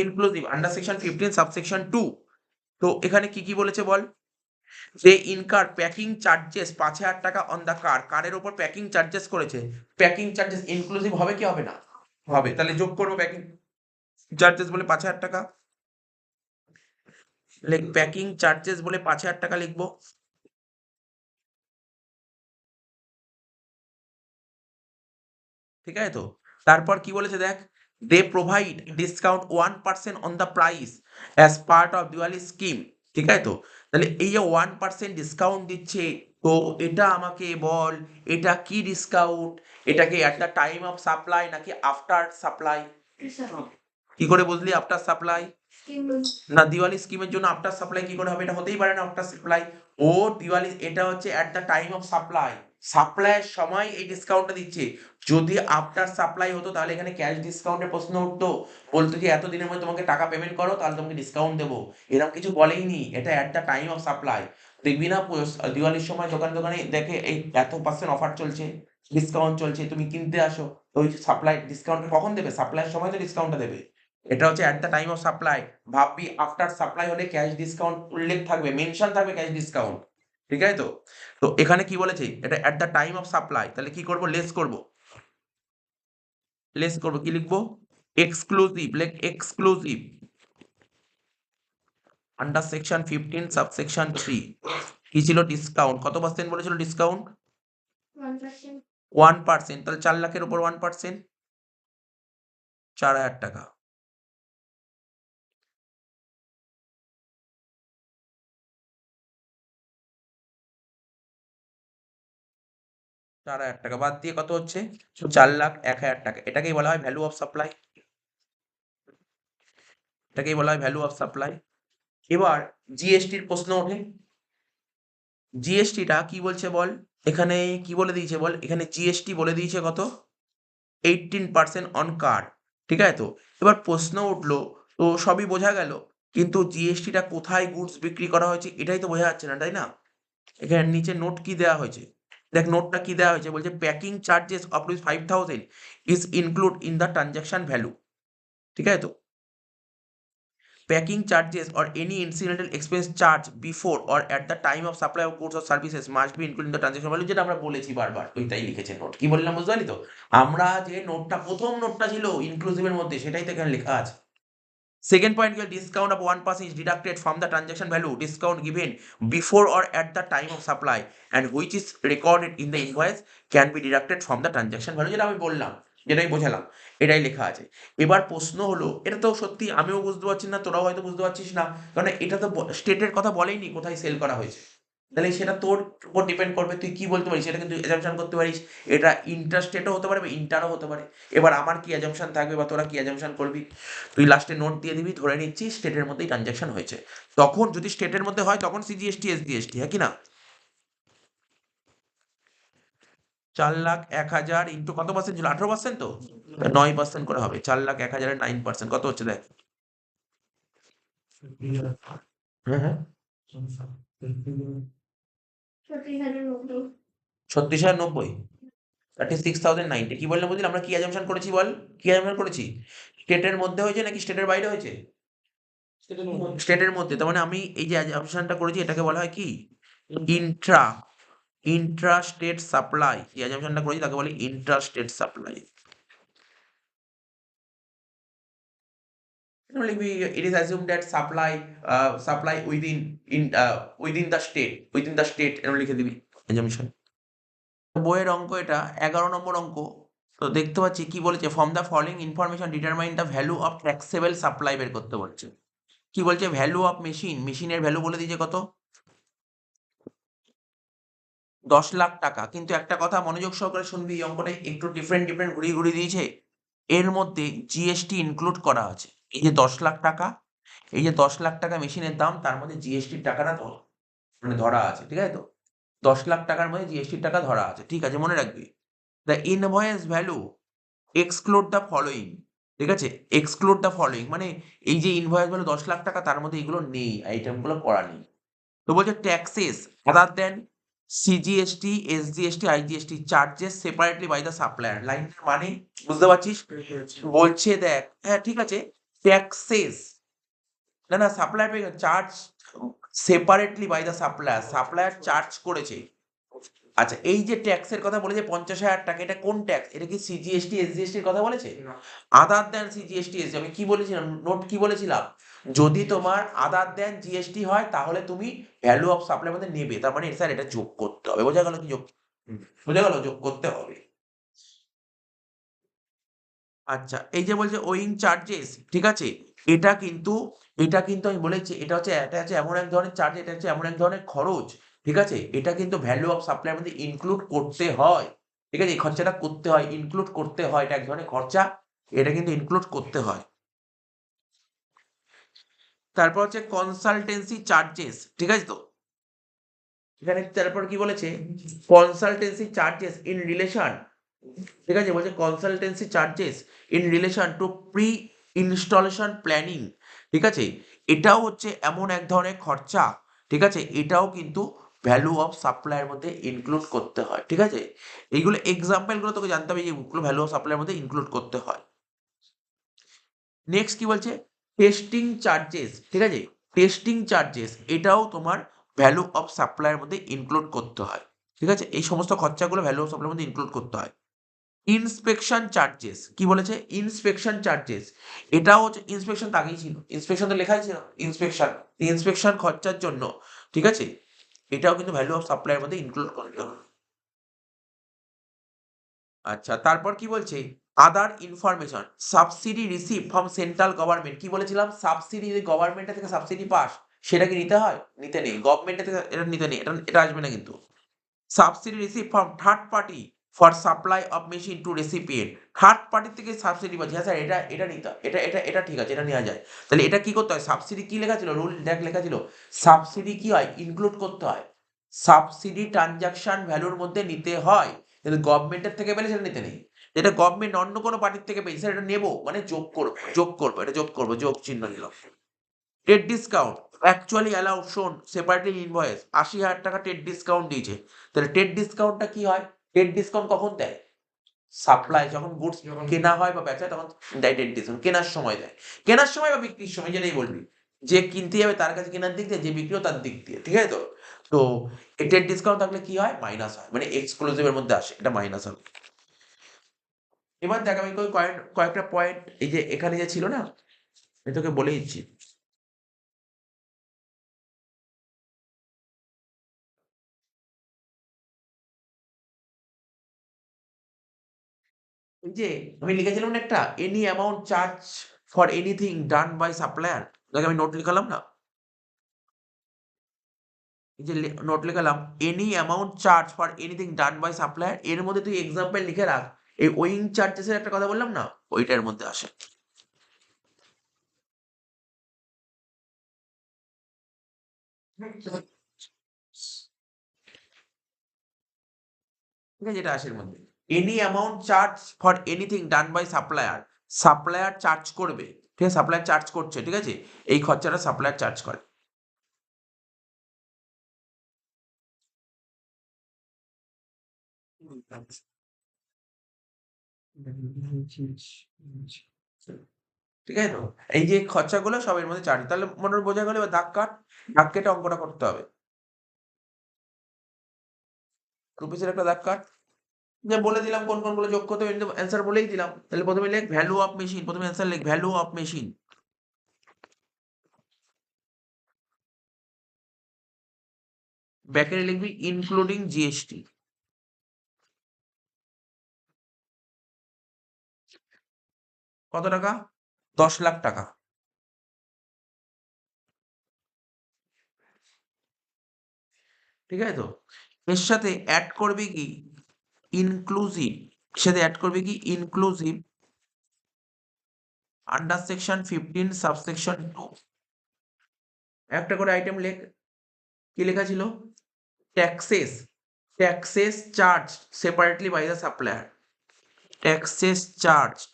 Inclusive under section 15 subsection 2। তো এখানে কি কি বলেছে বল? যে ইনকার প্যাকিং চার্জেস 5,000 টাকা অন দা কার। কারের উপর প্যাকিং চার্জেস করেছে। প্যাকিং চার্জেস ইনক্লুসিভ হবে কি হবে না? হবে। তাহলে যোগ করবো প্যাকিং চার্জেস বলে 5,000 টাকা। প্যাকিং চার্জেস বলে 5,000 টাকা লিখবো, ঠিক আছে তো। তারপর কি বলেছে দেখ, they provide discount 1% on the price as part of Diwali scheme ঠিক আছে তো? তাহলে এই যে 1% ডিসকাউন্ট দিচ্ছে, তো এটা আমাকে বল, এটা কি ডিসকাউন্ট? এটা কি এট দ্য টাইম অফ সাপ্লাই নাকি আফটার সাপ্লাই? কি করে বুঝলি আফটার সাপ্লাই? না, দিওয়ালি স্কিমের জন্য আফটার সাপ্লাই কি করে হবে? এটা হতেই পারে না আফটার সাপ্লাই। ও দিওয়ালি, এটা হচ্ছে at the time of supply, সাপ্লাইয়ের সময় এই ডিসকাউন্টটা দিচ্ছে। যদি আফটার সাপ্লাই হতো তাহলে এখানে ক্যাশ ডিসকাউন্টের প্রশ্ন উঠতো, বলতো যে এত দিনের মধ্যে তোমাকে টাকা পেমেন্ট করো তাহলে তোমাকে ডিসকাউন্ট দেবো। এরকম কিছু বলেই নি, এটা এট দ্য টাইম অফ সাপ্লাই। দেখবি না দিওয়ালির সময় দোকানে দোকানে দেখে এই এত পার্সেন্ট অফার চলছে, ডিসকাউন্ট চলছে, তুমি কিনতে আসো। তো ওই সাপ্লাই ডিসকাউন্ট কখন দেবে? সাপ্লাইয়ের সময় তো ডিসকাউন্টটা দেবে। এটা হচ্ছে at the time of supply. ভাববি আফটার সাপ্লাই হলে ক্যাশ ডিসকাউন্ট উল্লেখ থাকবে, মেনশন থাকবে ক্যাশ ডিসকাউন্ট। ঠিক আছে তো? তো এখানে কি বলেছে? এটা এট দ্য টাইম অফ সাপ্লাই, তাহলে কি করব? লেস করব। লেস করব, কি লিখবো? এক্সক্লুসিভ, লেখ এক্সক্লুসিভ আন্ডার সেকশন 15 সাবসেকশন 3 কি ছিল? ডিসকাউন্ট কত পার্সেন্ট বলেছিল? ডিসকাউন্ট 1%. 1%। তাহলে 4 লাখের উপর 1%, 4,000 টাকা। টাকা বাদ দিয়ে কত হচ্ছে? 4,01,000 টাকা। এটাকেই বলা হয় ভ্যালু অফ সাপ্লাই, এটাকেই বলা হয় ভ্যালু অফ সাপ্লাই। এবার জিএসটির প্রশ্ন ওঠে। জিএসটিটা কি বলছে বল? এখানে কি বলে দিয়েছে বল? এখানে জিএসটি বলে দিয়েছে কত? 18% অন কার। ঠিক আছে তো? এবার প্রশ্ন উঠলো, তো সবই বোঝা গেল, কিন্তু জিএসটিটা কোথায় গুডস বিক্রি করা হয়েছে এটাই তো বোঝা যাচ্ছে না, তাই না? এখানে নিচে নোট কি দেওয়া হয়েছে? দেখ নোটটা কি দেওয়া হয়েছে, বলছে packing charges of rupees 5,000 is include in the transaction value. ঠিক আছে তো? Packing charges or any incidental expense charged before or at the time of supply of goods or services must be included in the transaction value, যেটা আমরা বলেছি বারবার, ওইটাই লিখেছে note. কি বললাম বুঝতে পারলি তো? আমরা যে নোটটা, প্রথম নোটটা ছিল ইনক্লুসিভের মধ্যে, সেটাই তো এখানে লেখা আছে। সেকেন্ড পয়েন্ট কি? Discount of 1% is deducted from the transaction value, discount given before or at the time of supply and which is recorded in the invoice can be deducted from the transaction value, যেটা আমি বললাম, যেটাই বোঝালাম, এটাই লেখা আছে। এবার প্রশ্ন হলো, এটা তো সত্যি আমিও বুঝতে পারছি না, তোরাও হয়তো বুঝতে পারছিস না, কারণ এটা তো স্টেটের কথা বলেইনি কোথায় সেল করা হয়েছে। তাহলে সেটা তোর উপর ডিপেন্ড করবে, তুই কি বলতে পারিস, সেটা কিন্তু অ্যাজাম্পশন করতে পারিস। এটা ইন্টারস্টেটও হতে পারে বা ইন্টারও হতে পারে। এবার আমার কি অ্যাজাম্পশন থাকবে বা তোরা কি অ্যাজাম্পশন করবি? তুই লাস্টে নোট দিয়ে দিবি, ধরে নিচ্ছি স্টেটের মধ্যেই ট্রানজাকশন হয়েছে। তখন যদি স্টেটের মধ্যে হয় তখন সিজিএসটি এসজিএসটি, হ্যাঁ কি না? 4,01,000 ইন্টু কত পার্সেন্ট ছিল? 18% তো 9% করে হবে। 4,01,000 9% কত হচ্ছে দেখ। হ্যাঁ হ্যাঁ, 30,090. 36,090, 36,090। কি বললাম বুঝলি? আমরা কি অ্যাজাম্পশন করেছি বল? কি অ্যাজাম্পশন করেছি? স্টেটের মধ্যে হয়েছে নাকি স্টেটের বাইরে হয়েছে? স্টেটের মধ্যে। তার মানে আমি এই যে অ্যাজাম্পশনটা করেছি এটাকে বলা হয় কি? Intra Intra state supply. যে অ্যাজাম্পশনটা করেছি তাকে বলে ইন্ট্রা স্টেট সাপ্লাই। লিখবি it is assumed that supply within the state এরকম লিখে দিবি assumption। বইয়ের অঙ্ক এটা, 11 নম্বর অঙ্ক। তো দেখতে পাচ্ছি কি বলেছে, from the following information determine the value of taxable supply বের করতে বলছে। কি বলছে? ভ্যালু অফ মেশিনের ভ্যালু বলে দিয়েছে কত? 10 লাখ টাকা। কিন্তু একটা কথা মনোযোগ সহকারে শুনবি, এই অঙ্কটা একটু ডিফারেন্ট ঘুরিয়ে ঘুরিয়ে দিয়েছে। এর মধ্যে জিএসটি ইনক্লুড করা আছে। এই যে 10 লাখ টাকা, এই যে 10 লাখ টাকা মেশিনের দাম, তার মধ্যে জিএসটির টাকাটা মানে ধরা আছে। ঠিক আছে তো? 10 লাখ টাকার মধ্যে জিএসটির টাকা ধরা আছে। ঠিক আছে, মনে রাখবি। The invoice value exclude the following. ঠিক আছে? এক্সক্লুড দ্য ফলোইং মানে এই যে ইনভয়েস ভ্যালু 10 লাখ টাকা, তার মধ্যে এগুলো নেই, আইটেমগুলো করা নেই। তো বলছে taxes other than CGST, SGST, IGST charges separately by the supplier. লাইনটার মানে বুঝতে পারছিস? বলছে দেখ, হ্যাঁ ঠিক আছে, ট্যাক্সেস, না supplier charge separately by the supplier, supplier charge করেছে। আচ্ছা, এই যে ট্যাক্সের কথা বলেছে 50,000 টাকা, এটা কোন ট্যাক্স? এটা কি সিজিএসটি এসজিএসটির কথা বলেছে? আদার দেন সিজিএসটি এসজি, আমি কি বলেছিলাম নোট কি বলেছিলাম? যদি তোমার আদার দেন জিএসটি হয় তাহলে তুমি ভ্যালু অফ সাপ্লাই মধ্যে নেবে, তার মানে স্যার এটা যোগ করতে হবে। বোঝা গেল কি যোগ? বোঝা গেল, যোগ করতে হবে। আচ্ছা, এই যে বলছে ওয়িং চার্জেস, ঠিক আছে, এটা কিন্তু এটা কিন্তু আমি বলেছি এটা হচ্ছে এমন এক ধরনের চার্জ, এটা হচ্ছে এমন এক ধরনের খরচ, ঠিক আছে? এটা কিন্তু ভ্যালু অফ সাপ্লাইয়ের মধ্যে ইনক্লুড করতে হয়, ঠিক আছে? এই খরচাটা করতে হয়, ইনক্লুড করতে হয়, এটা এক ধরনের খরচা, এটা কিন্তু ইনক্লুড করতে হয়। তারপর হচ্ছে কনসালটেন্সি চার্জেস, ঠিক আছে তো? এখানে তারপর কি বলেছে, কনসালটেন্সি চার্জেস ইন রিলেশন, ঠিক আছে? বলছে consultancy charges in relation to pre installation planning, ঠিক আছে? এটাও হচ্ছে এমন এক ধরনের খরচা, ঠিক আছে? এটাও কিন্তু ভ্যালু অফ সাপ্লাইয়ের মধ্যে ইনক্লুড করতে হয়, ঠিক আছে? এইগুলো এক্সাম্পলগুলো তোকে জানতে হবে, যেগুলো ভ্যালু অফ সাপ্লাইয়ের মধ্যে ইনক্লুড করতে হয়। নেক্সট কি বলছে, টেস্টিং চার্জেস, ঠিক আছে? টেস্টিং চার্জেস এটাও তোমার ভ্যালু অফ সাপ্লাইয়ের মধ্যে ইনক্লুড করতে হয়, ঠিক আছে? এই সমস্ত খরচাগুলো ভ্যালু অফ সাপ্লাইয়ের মধ্যে ইনক্লুড করতে হয়। ইন্সপেকশন চার্জেস, কি বলেছে? ইন্সপেকশন চার্জেস, এটাও হচ্ছে, ইন্সপেকশন তো আগেই ছিল, ইন্সপেকশন তো লেখাই ছিল, ইন্সপেকশন, ইন্সপেকশন খরচার জন্য, ঠিক আছে? এটাও কিন্তু ভ্যালু অফ সাপ্লাইয়ের মধ্যে ইনক্লুড করতে হবে। আচ্ছা, তারপর কি বলছে, আদার information subsidy receive from central government, কি বলেছিলাম? সাবসিডি, যদি গভর্নমেন্টের থেকে সাবসিডি পাস, সেটা কি নিতে হয়? নিতে নেই, গভর্নমেন্টের থেকে এটা নিতে নেই, এটা আসবে না কিন্তু। Subsidy receive from third party for supply of machine to recipient, third পার্টির থেকে সাবসিডি পাচ্ছি, হ্যাঁ স্যার এটা নিতে, এটা ঠিক আছে, এটা নেওয়া যায়। তাহলে এটা কি করতে হয়? সাবসিডি কি লেখা ছিল, রুল দেখ লেখা ছিল, সাবসিডি কি হয়, ইনক্লুড করতে হয়, সাবসিডি ট্রানজাকশন ভ্যালুর মধ্যে নিতে হয়, কিন্তু গভর্নমেন্টের থেকে পেলে সেটা নিতে নেই। যেটা গভর্নমেন্ট অন্য কোনো পার্টির থেকে পেয়েছে, স্যার এটা নেবো, মানে যোগ করবো, এটা যোগ করবো, যোগ চিহ্ন নিলাম। টেট ডিসকাউন্ট অ্যাকচুয়ালি অ্যালাউ শোন সেপারেটলি ইনভয়েস, ৮০,০০০ টাকা টেট ডিসকাউন্ট দিয়েছে। তাহলে টেট ডিসকাউন্টটা কি হয়? টেট ডিসকাউন্ট কখন দেয়? সাপ্লাই, যখন গুডস কেনা হয় বা বেচা হয়, তখন দেয় টেট ডিসকাউন্ট, কেনার সময় দেয়, কেনার সময় বা বিক্রির সময়, যেটাই বলবি, যে কিনতে যাবে তার কাছে কেনার দিক দিয়ে, যে বিক্রিও তার দিক দিয়ে, ঠিক আছে তো? তো এই টেট ডিসকাউন্ট থাকলে কি হয়? মাইনাস হয়, মানে এক্সক্লুসিভ এর মধ্যে আসে, এটা মাইনাস হবে। এবার দেখ, আমি কয়েকটা পয়েন্ট, এই যে এখানে যে ছিল না, আমি তোকে বলে দিচ্ছি। এই যে আমি লিখেছিলাম না একটা, any amount charge for anything done by supplier, দেখ আমি নোট লিখালাম না, এই যে নোট লিখালাম, any amount charge for anything done by supplier, এর মধ্যে তুই এক্সাম্পল লিখে রাখ, এই ওয়িং চার্জেসের একটা কথা বললাম না, ওইটার মধ্যে আসে। ঠিক আছে, এটা আসে এর মধ্যে, any amount charge for anything done by supplier, supplier charge করবে, ঠিক আছে? সাপ্লায়ার চার্জ করছে, ঠিক আছে? এই খরচাটা সাপ্লায়ার চার্জ করে। ঠিক আছে তো? এই যে খরচাগুলো সব এর মধ্যে চার্জ, তাহলে মনে বোঝা গেল। এবার দাগ কাট, দাগ কেটে অঙ্কটা করতে হবে। রুপিসের একটা দাগ কাট, যে বলে দিলাম কোন কোনগুলো যোগ করতে হবে, অ্যান্সার বলেই দিলাম। তাহলে প্রথমে লেখ ভ্যালু অফ মেশিন, প্রথমে অ্যান্সার লেখ ভ্যালু অফ মেশিন, ব্যাকেটে লিখবি ইনক্লুডিং জিএসটি, কত টাকা? 10,00,000 টাকা, ঠিক আছে তো? এর সাথে অ্যাড করবি কি, ইনক্লুসিভ, সাথে অ্যাড করবি কি, ইনক্লুসিভ আন্ডার সেকশন 15 সাবসেকশন 2, একটা করে আইটেম লেখ। কি লেখা ছিল? Taxes, taxes charge separately by the supplier, taxes charged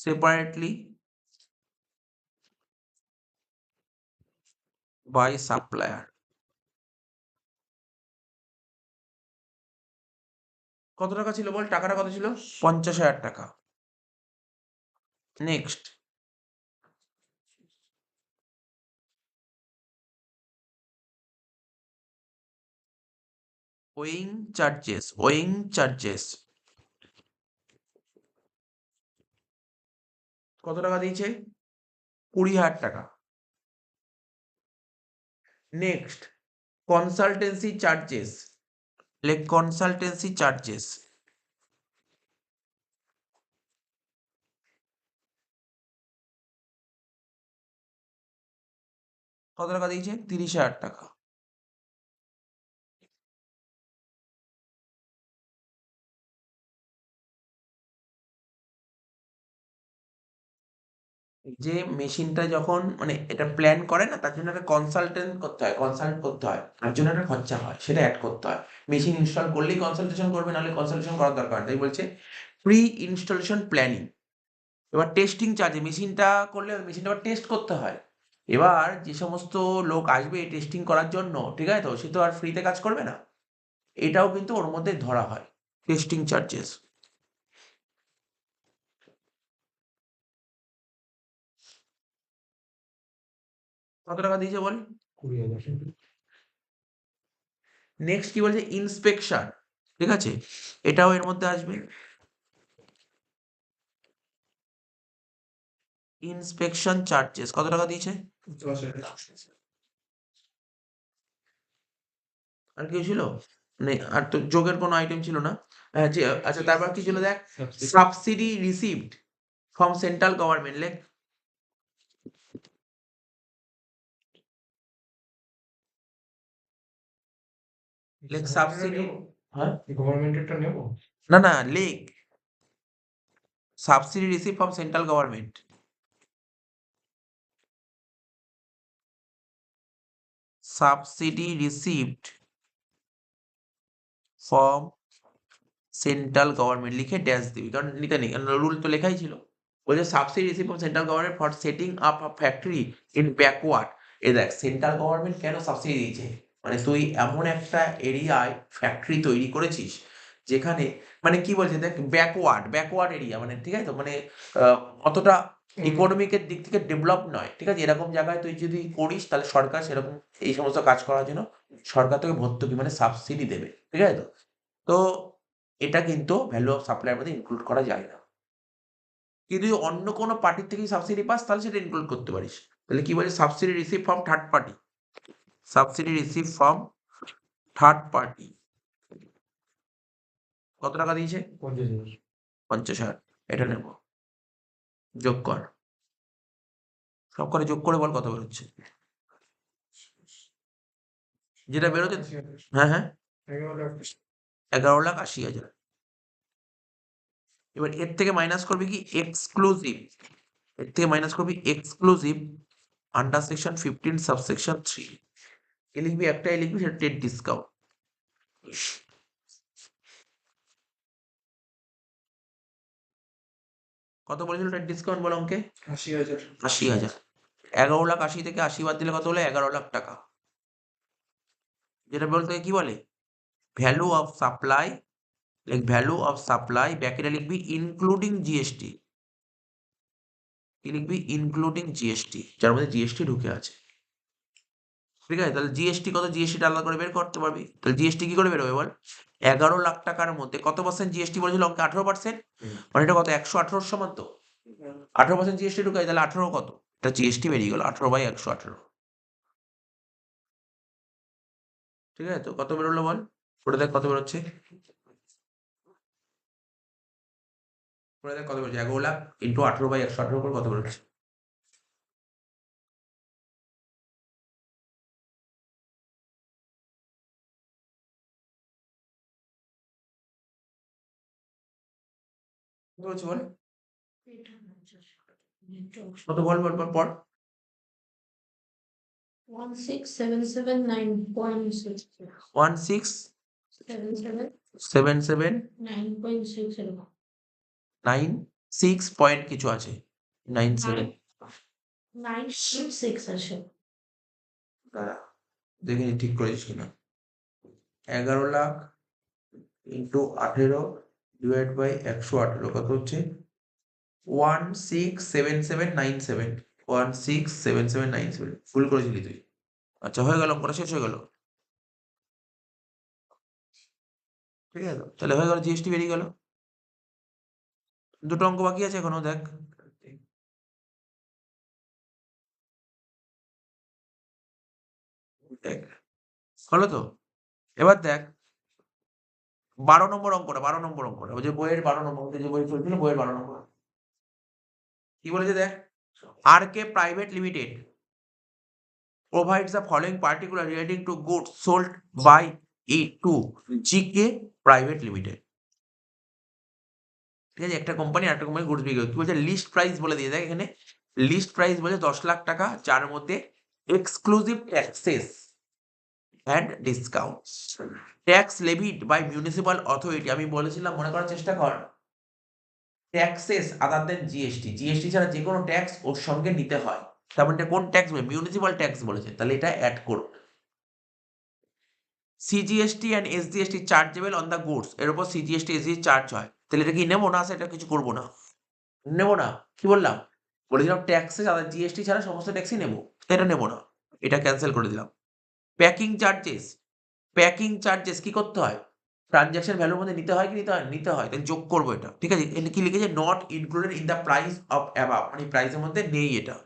separately by supplier, কত টাকা ছিল বল? টাকাটা কত ছিল? 50,000 টাকা। Next, owing charges, owing charges কত টাকা দিয়েছে? 20,000 টাকা। নেক্সট, কনসালটেন্সি চার্জেস, লেখ কনসালটেন্সি চার্জেস, কত টাকা দিয়েছে? 30,000 টাকা। যে মেশিনটা যখন মানে এটা প্ল্যান করে না, তার জন্য একটা কনসালটেন্ট করতে হয়, কনসাল্ট করতে হয়, তার জন্য একটা খরচা হয়, সেটা অ্যাড করতে হয়। মেশিন ইনস্টল করলেই কনসালটেশন করবে, নাহলে কনসালটেশন করার দরকার নেই। তাই বলছে প্রি ইনস্টলেশন প্ল্যানিং। এবার টেস্টিং চার্জে মেশিনটা করলে মেশিনটা আবার টেস্ট করতে হয়। এবার যে সমস্ত লোক আসবে টেস্টিং করার জন্য, ঠিক আছে তো, সে তো আর ফ্রিতে কাজ করবে না, এটাও কিন্তু ওর মধ্যে ধরা হয়, টেস্টিং চার্জেস। কত টাকা দিয়েছে বল? 20,000। নেক্সট কি বলছে? ইন্সপেকশন, ঠিক আছে, এটাও এর মধ্যে আসবে। ইন্সপেকশন চার্জেস কত টাকা দিয়েছে? 10,000। আর কি ছিল? মানে আর তো যোগের কোনো আইটেম ছিল না। যে আচ্ছা, তারপর কি ছিল দেখ? Subsidy received from central government, লেখ। লেখ সাবসিডি। হ্যাঁ, গভর্নমেন্টেরটা নেব। না না, লেখ subsidy receive from central government. Subsidy received from central government লিখে ড্যাশ দিবি, কারণ নিতে নেই, কারণ রুল তো লেখাই ছিল। বলছে subsidy receive from central government for setting up a factory in backward. এ দেখ, সেন্ট্রাল গভর্নমেন্ট কেন সাবসিডি দিয়েছে? মানে তুই এমন একটা এরিয়ায় ফ্যাক্টরি তৈরি করেছিস যেখানে, মানে কি বলছে দেখ, ব্যাকওয়ার্ড, ব্যাকওয়ার্ড এরিয়া, মানে ঠিক আছে তো, মানে অতটা ইকোনমিকের দিক থেকে ডেভেলপ নয়, ঠিক আছে, এরকম জায়গায় তুই যদি করিস তাহলে সরকার সেরকম এই সমস্ত কাজ করার জন্য সরকার তোকে ভর্তুকি মানে সাবসিডি দেবে, ঠিক আছে তো। তো এটা কিন্তু ভ্যালু অফ সাপ্লাইয়ের মধ্যে ইনক্লুড করা যায় না। কিন্তু যদি অন্য কোনো পার্টির থেকে সাবসিডি পাস তাহলে সেটা ইনক্লুড করতে পারিস। তাহলে কি বলে? Subsidy receive from third party. Subsidy receive from third party কত টাকা দিয়েছে? 50,000। 50,000। এটা নেব, যোগ কর, সব করে যোগ করে বল কত বেরোচ্ছে। যেটা বেরোচ্ছে, হ্যাঁ হ্যাঁ, 11,80,000। এবার এর থেকে মাইনাস করবি কি এক্সক্লুসিভ, এর থেকে মাইনাস করবি এক্সক্লুসিভ আন্ডার সেকশন 15 সাবসেকশন 3। এ লিখবি, একটাই লিখবি, সেটা টেট ডিসকাউন্ট। কত বলেছিল টেট ডিসকাউন্ট বল অঙ্কে? 80,000। 80,000। 11,80,000 থেকে 80 বাদ দিলে কত হলো? 11,00,000 টাকা। যেটা বলতে কি বলে? Value of supply, like value of supply ব্যাকেটে লিখবি ইনক্লুডিং জিএসটি। কি লিখবি? ইনক্লুডিং জিএসটি, যার মধ্যে জিএসটি ঢুকে আছে, ঠিক আছে। তাহলে জিএসটি কত? জিএসটিটা আলাদা করে বের করতে পারবি। তাহলে জিএসটি কি করে বেরোবে বল? 11,00,000 টাকার মধ্যে কত পার্সেন্ট জিএসটি বলেছিল অঙ্কে? 18%। মানে এটা কত? 118 সমান তো। 18% জিএসটি ঢুকে, তাহলে 18 কত? এটা জিএসটি বেরিয়ে গেল 18/118। ঠিক আছে তো, কত বেরোলো বল? ওটা দেখ কত বেরোচ্ছে, ওটা দেখ কত বেরোচ্ছে। 11,00,000 ইন্টু 18/118 করে কত বেরোচ্ছে? কত বেরোচ্ছে বল? কত বল বল বল পড়। 1677.9.6. 1677 9.6. 96 পয়েন্ট কিছু আছে, 97। 9.6 আসে। দাঁড়া, দেখে নি ঠিক করেছিস কিনা। 11,00,000 ইন্টু 18 ডিভাইড বাই 118 কত হচ্ছে? 167797। 167797 ফুল করেছিলি তুই। আচ্ছা, হয়ে গেল, অঙ্কটা শেষ হয়ে গেল, ঠিক আছে তো? তাহলে হয়ে গেল, জিএসটি বেরিয়ে গেল। দুটো অঙ্ক বাকি আছে এখনো, দেখ। দেখ, হলো তো। এবার দেখ 12 নম্বর অঙ্কটা, 12 নম্বর অঙ্কটা, ওই যে বইয়ের 12 নম্বর, যে বই চলছিল বইয়ের 12 নম্বর। কি বলেছে দেখ? R K private limited provides the following particular relating to goods sold by it to GK Private Limited. ঠিক আছে, একটা কোম্পানি আরেকটা কোম্পানি গুডস বিক্রি করে, কি বলছে লিস্ট প্রাইস বলে দিয়ে দেখ এখানে, লিস্ট প্রাইস বলে 10 লাখ টাকা, যার মধ্যে exclusive taxes and discounts tax levied by municipal authority. আমি বলেছিলাম, মনে করার চেষ্টা কর, taxes other than GST, GST ছাড়া যে কোনো ট্যাক্স ওর সঙ্গে নিতে হয়, তার মানে কোন ট্যাক্স বলে, মিউনিসিপাল ট্যাক্স বলেছে, তাহলে এটা অ্যাড করো। CGST and SGST chargeable on the goods, এর উপর সিজিএসটি এসজিএসটি চার্জ হয়, তাহলে এটা কি নেবো না, সেটা কিছু করবো না, নেবো না, কি বললাম, বলেছিলাম ট্যাক্সেস আদার জিএসটি ছাড়া সমস্ত ট্যাক্সই নেবো, এটা নেবো না, এটা ক্যান্সেল করে দিলাম। প্যাকিং চার্জেস, প্যাকিং চার্জেস কি করতে হয়, ট্রানজাকশন ভ্যালুর মধ্যে নিতে হয় কি নিতে হয়, নিতে হয়, তাহলে যোগ করবো এটা, ঠিক আছে। এখানে কি লিখেছে, not included in the price of above, মানে প্রাইসের মধ্যে নেই এটা।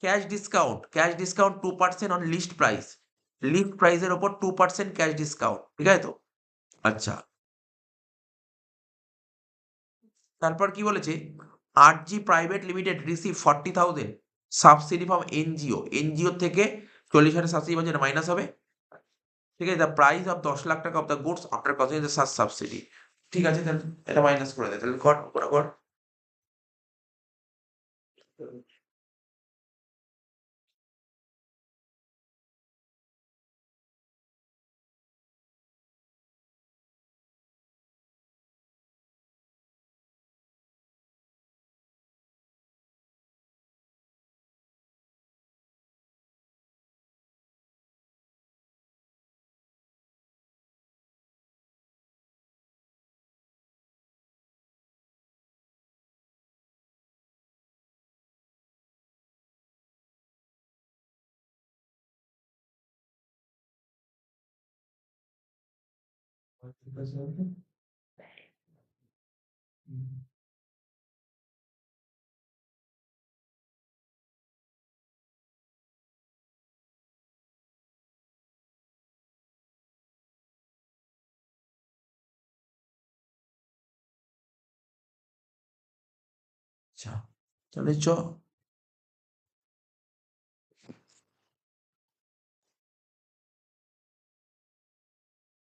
Cash discount, cash discount 2% on list price, list প্রাইসের ওপর 2% ক্যাশ ডিসকাউন্ট, ঠিক আছে তো। আচ্ছা, তারপর কি বলেছে, RG private limited receive 40,000 subsidy from NGO, NGO থেকে 40,000 সাবসিডি পাচ্ছে, এটা মাইনাস হবে, ঠিক আছে। দ্য প্রাইস অফ 10 লাখ টাকা of the goods after considering the subsidy, ঠিক আছে, তাহলে এটা মাইনাস করে দেয়, তাহলে কর। আচ্ছা, তাহলে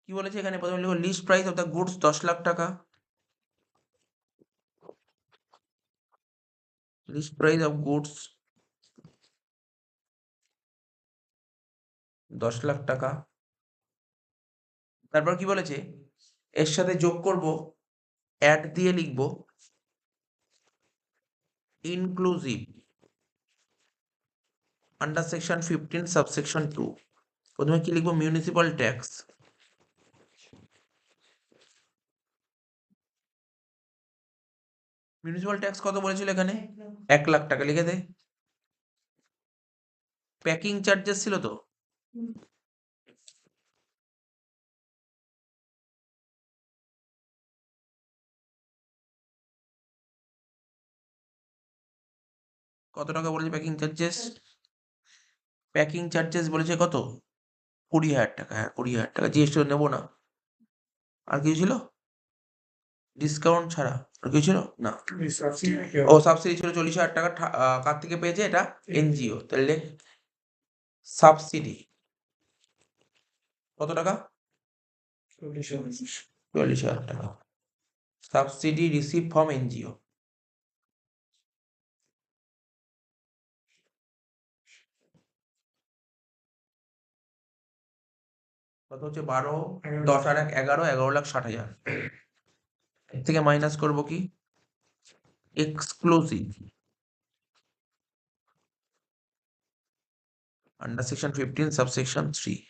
কি বলেছে এখানে, প্রথমে লিখো list price of the goods 10 lakh টাকা, list price of goods 10 lakh টাকা। তারপর কি বলেছে, এর সাথে যোগ করব, অ্যাড দিয়ে লিখব ইনক্লুসিভ আন্ডার সেকশন 15 সাবসেকশন 2, প্রথমে কি লিখবো, মিউনিসিপাল ট্যাক্স, মিউনিসিপাল ট্যাক্স কত বলেছিল এখানে, 1 লাখ টাকা, লিখে দে। প্যাকিং চার্জেস ছিল তো, কত টাকা বলেছে প্যাকিং চার্জেস, প্যাকিং চার্জেস বলেছে কত, 20,000 টাকা, হ্যাঁ 20,000 টাকা, জিএসটি নেবো না। আর কিছু ছিল, ডিসকাউন্ট ছাড়া আর কিছু ছিল না, ও সাবসিডি ছিল 40,000 টাকা, কার থেকে পেয়েছে, এটা এনজিও, তাহলে সাবসিডি কত টাকা, 40,000 টাকা, সাবসিডি রিসিভ ফ্রম এনজিও, কত হচ্ছে 12, 10 আর 1 11, 11,60,000, এর থেকে মাইনাস করব কি, এক্সক্লুসিভ আন্ডার সেকশন 15 সাবসেকশন 3,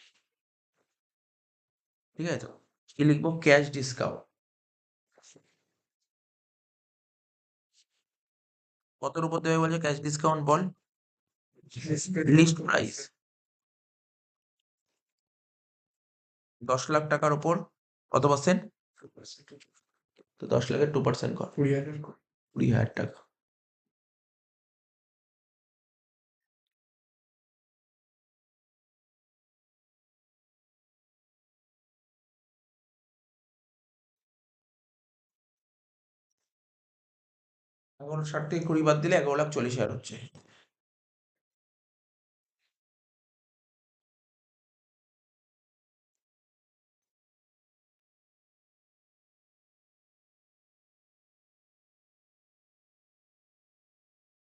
ঠিক আছে তো। কি লিখবো, ক্যাশ ডিসকাউন্ট, কতর উপর দেবে বলছে ক্যাশ ডিসকাউন্ট, বল, লিস্ট প্রাইস 10 লাখ টাকার উপর কত পার্সেন্ট, তো 10 লাখের 2% কর, 20,000 টাকা। এখন 60 থেকে 20 বাদ দিলে 11,40,000 হচ্ছে।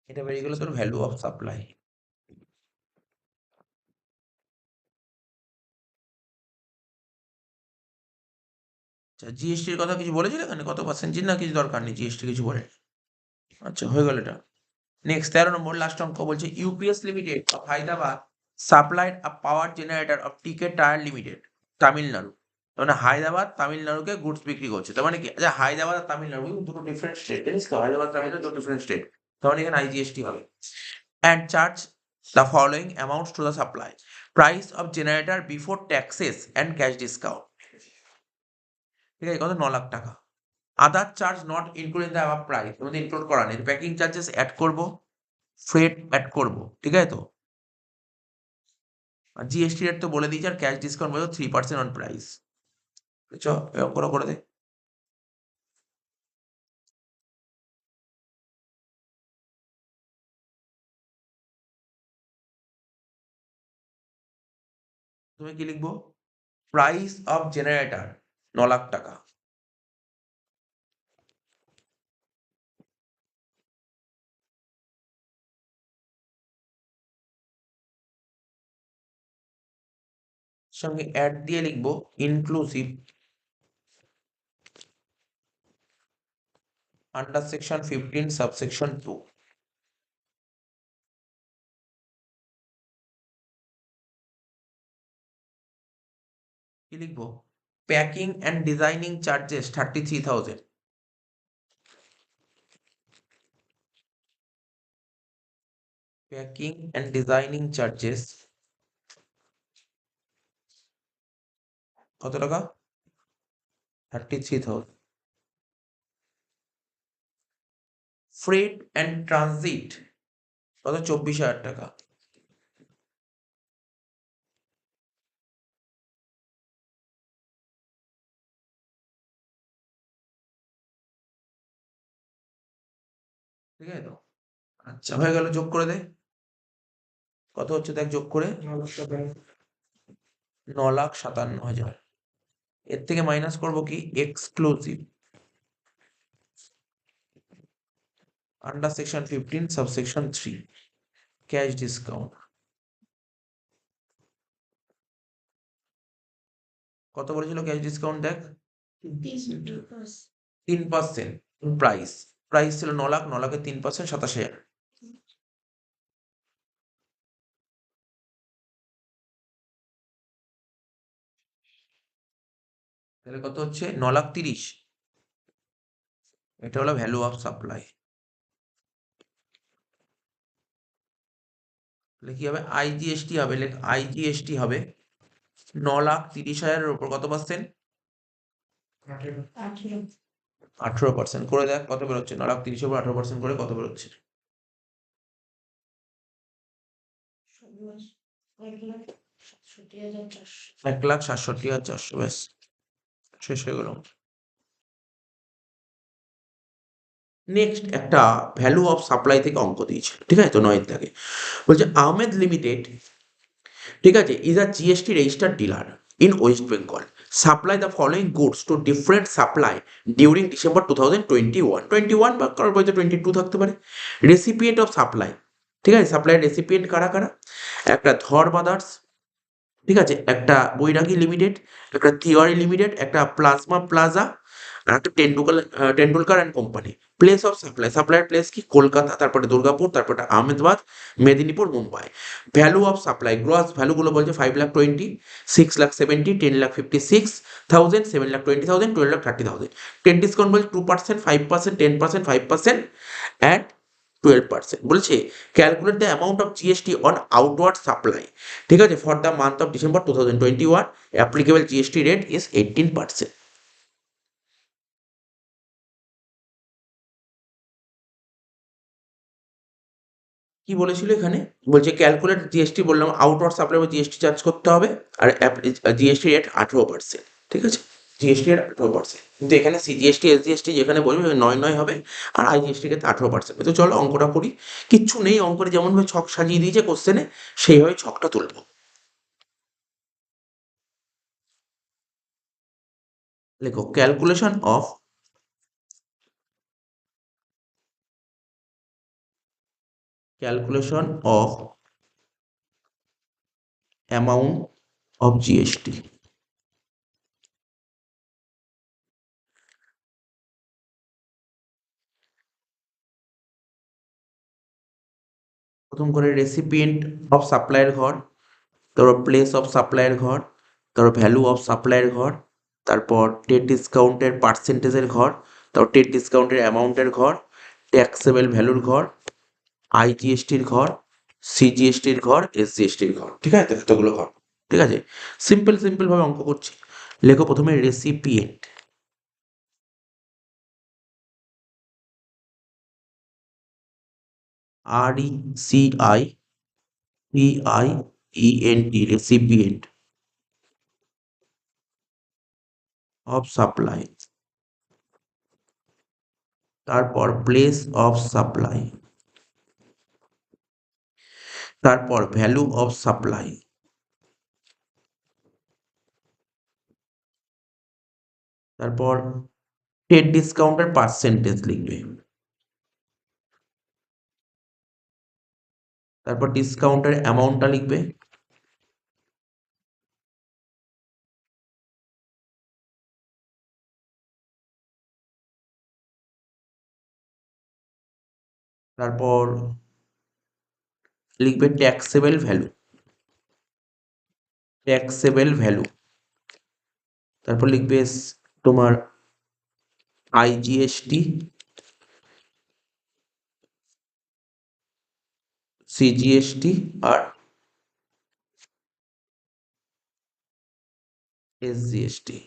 এটা বেরিয়ে গেল তোর ভ্যালু অফ সাপ্লাই। আচ্ছা, জিএসটির কথা কিছু বলেছিল এখানে, কত পার্সেন্টেজ, না কিছু দরকার নেই, জিএসটি কিছু বলে? আচ্ছা, হয়ে গেল এটা। নেক্সট 13 নম্বর লাস্ট অঙ্ক বলছে UPS limited of Hyderabad supplied a power generator of টিকে টায়ার লিমিটেড তামিলনাড়ু। মানে হায়দ্রাবাদ তামিলনাড়ুকে গুডস বিক্রি করছে, তার মানে কি? আচ্ছা, হায়দ্রাবাদ আর তামিলনাড়ু কিন্তু দুটো ডিফারেন্ট স্টেট, জানিস তো? হায়দ্রাবাদ তামিলনাড়ু দুটো ডিফারেন্ট স্টেট, তার মানে এখানে আইজিএসটি হবে। And charge the following amounts to the supply, price of generator before taxes and cash discount. ঠিক আছে, কত? 9 লাখ টাকা। Other charge not include in the above price, মধ্যে ইনক্লুড করা নেই। প্যাকিং চার্জেস অ্যাড করব, ফ্রেট অ্যাড করব, ঠিক আছে তো? আর জিএসটি রেট তো বলে দিয়েছি, আর ক্যাশ ডিসকাউন্ট বলে 3% অন প্রাইস। চ এরকম করে দে। তুমি কি লিখবো? প্রাইস অফ জেনারেটর 9 লাখ টাকা। সঙ্গে অ্যাড দিয়ে লিখবো ইনক্লুসিভ আন্ডার সেকশন 15 সাবসেকশন 2। কি লিখবো? Packing and designing charges 33,000। Packing and designing charges কত টাকা? 33,000। ফ্রেট অ্যান্ড ট্রানজিট কত? 24,000 টাকা। ঠিক আছে তো? আচ্ছা, হয়ে গেল, যোগ করে দে। কত হচ্ছে দেখ যোগ করে? 9,57,000। এর থেকে মাইনাস করব কি? Exclusive under section 15 subsection 3 cash discount. কত বলেছিল ক্যাশ ডিসকাউন্ট দেখ? 3%। প্রাইস প্রাইস ছিল 9 লাখ, 9 লাখের 3% 27,000। তাহলে কত হচ্ছে? 9,30,000। এটা হলো ভ্যালু অফ সাপ্লাই। তাহলে কি হবে? আইজিএসটি হবে, লেখ আইজিএসটি হবে 9,30,000-এর উপর কত পার্সেন্ট? 18%। করে দেখ কত বেরোচ্ছে? 9,30,000 উপর 18% করে কত বেরোচ্ছে? 1,67,400। ব্যাস, শেষ হয়ে গেল। নেক্সট একটা ভ্যালু অফ সাপ্লাই থেকে অঙ্ক দিয়েছে, ঠিক আছে তো? 9 থেকে বলছে আহমেদ লিমিটেড, ঠিক আছে, is a GST registered dealer in West Bengal, supply the following goods to different supply during December 2021 বা কারোর বলতে 22 থাকতে পারে। রেসিপিয়েন্ট অফ সাপ্লাই, ঠিক আছে, সাপ্লাই রেসিপিয়েন্ট কারা কারা? একটা ধর বাদার্স, ঠিক আছে, একটা বৈরাগী লিমিটেড, একটা তিওয়ারি লিমিটেড, একটা প্লাজমা প্লাজা, আর একটা Tendulkar and company. Place of supply, সাপ্লাইয়ের প্লেস কি? কলকাতা, তারপরে দুর্গাপুর, তারপরে Ahmedabad, Medinipur, Mumbai. Value of supply, gross ভ্যালুগুলো বলছে 5,20,000, 6,70,000, 10,56,000, 7,20,000, 12,30,000। টেন ডিসকাউন্ট বলছে 2%, 5%, 10%, 5% অ্যান্ড 12%। বলছে calculate the amount of GST on outward supply, ঠিক আছে, for the month of December 2021, applicable GST rate is 18%। কি বলেছিল এখানে? বলছে ক্যালকুলেট জিএসটি, বললাম আউটওয়ার্ড সাপ্লাই জিএসটি চার্জ করতে হবে, আর জিএসটি রেট 18%, ঠিক আছে? জিএসটি রেট 18%, কিন্তু এখানে সিজিএসটি এসজিএসটি যেখানে বলবে 9 হবে, আর আইজিএসটি ক্ষেত্রে 18%। তো চলো অঙ্কটা করি। কিচ্ছু নেই অঙ্কটা, যেমনভাবে ছক সাজিয়ে দিয়েছে কোশ্চেনে সেইভাবে ছকটা তুলবো। লেখো calculation of calculation of amount of GST. প্রথম করে রেসিপিয়েন্ট অফ সাপ্লাইয়ের ঘর, তারপর প্লেস অফ সাপ্লাইয়ের ঘর, তারপর ভ্যালু অফ সাপ্লাইয়ের ঘর, তারপর ট্রেড ডিসকাউন্টের পার্সেন্টেজের ঘর, তারপর ট্রেড ডিসকাউন্টের অ্যামাউন্টের ঘর, ট্যাক্সেবল ভ্যালুর ঘর, আইজিএসটির ঘর, সিজিএসটির ঘর, এসজিএসটির ঘর। ঠিক আছে, তো এতগুলো ঘর। ঠিক আছে, সিম্পল সিম্পল ভাবে অঙ্ক করছি। লেখো প্রথমে recipient, RECIPIENT, recipient of supply, তারপর প্লেস অফ সাপ্লাই, তারপর ভ্যালু অফ সাপ্লাই, তারপর ট্রেড ডিসকাউন্টের পার্সেন্টেজ লিখবে, তারপর ডিসকাউন্টের অ্যামাউন্টটা লিখবে, তারপর লিখবে ট্যাক্সেবল ভ্যালু, ট্যাক্সেবল ভ্যালু, তারপর লিখবে তোমার আইজিএসটি, সিজিএসটি আর এসজিএসটি।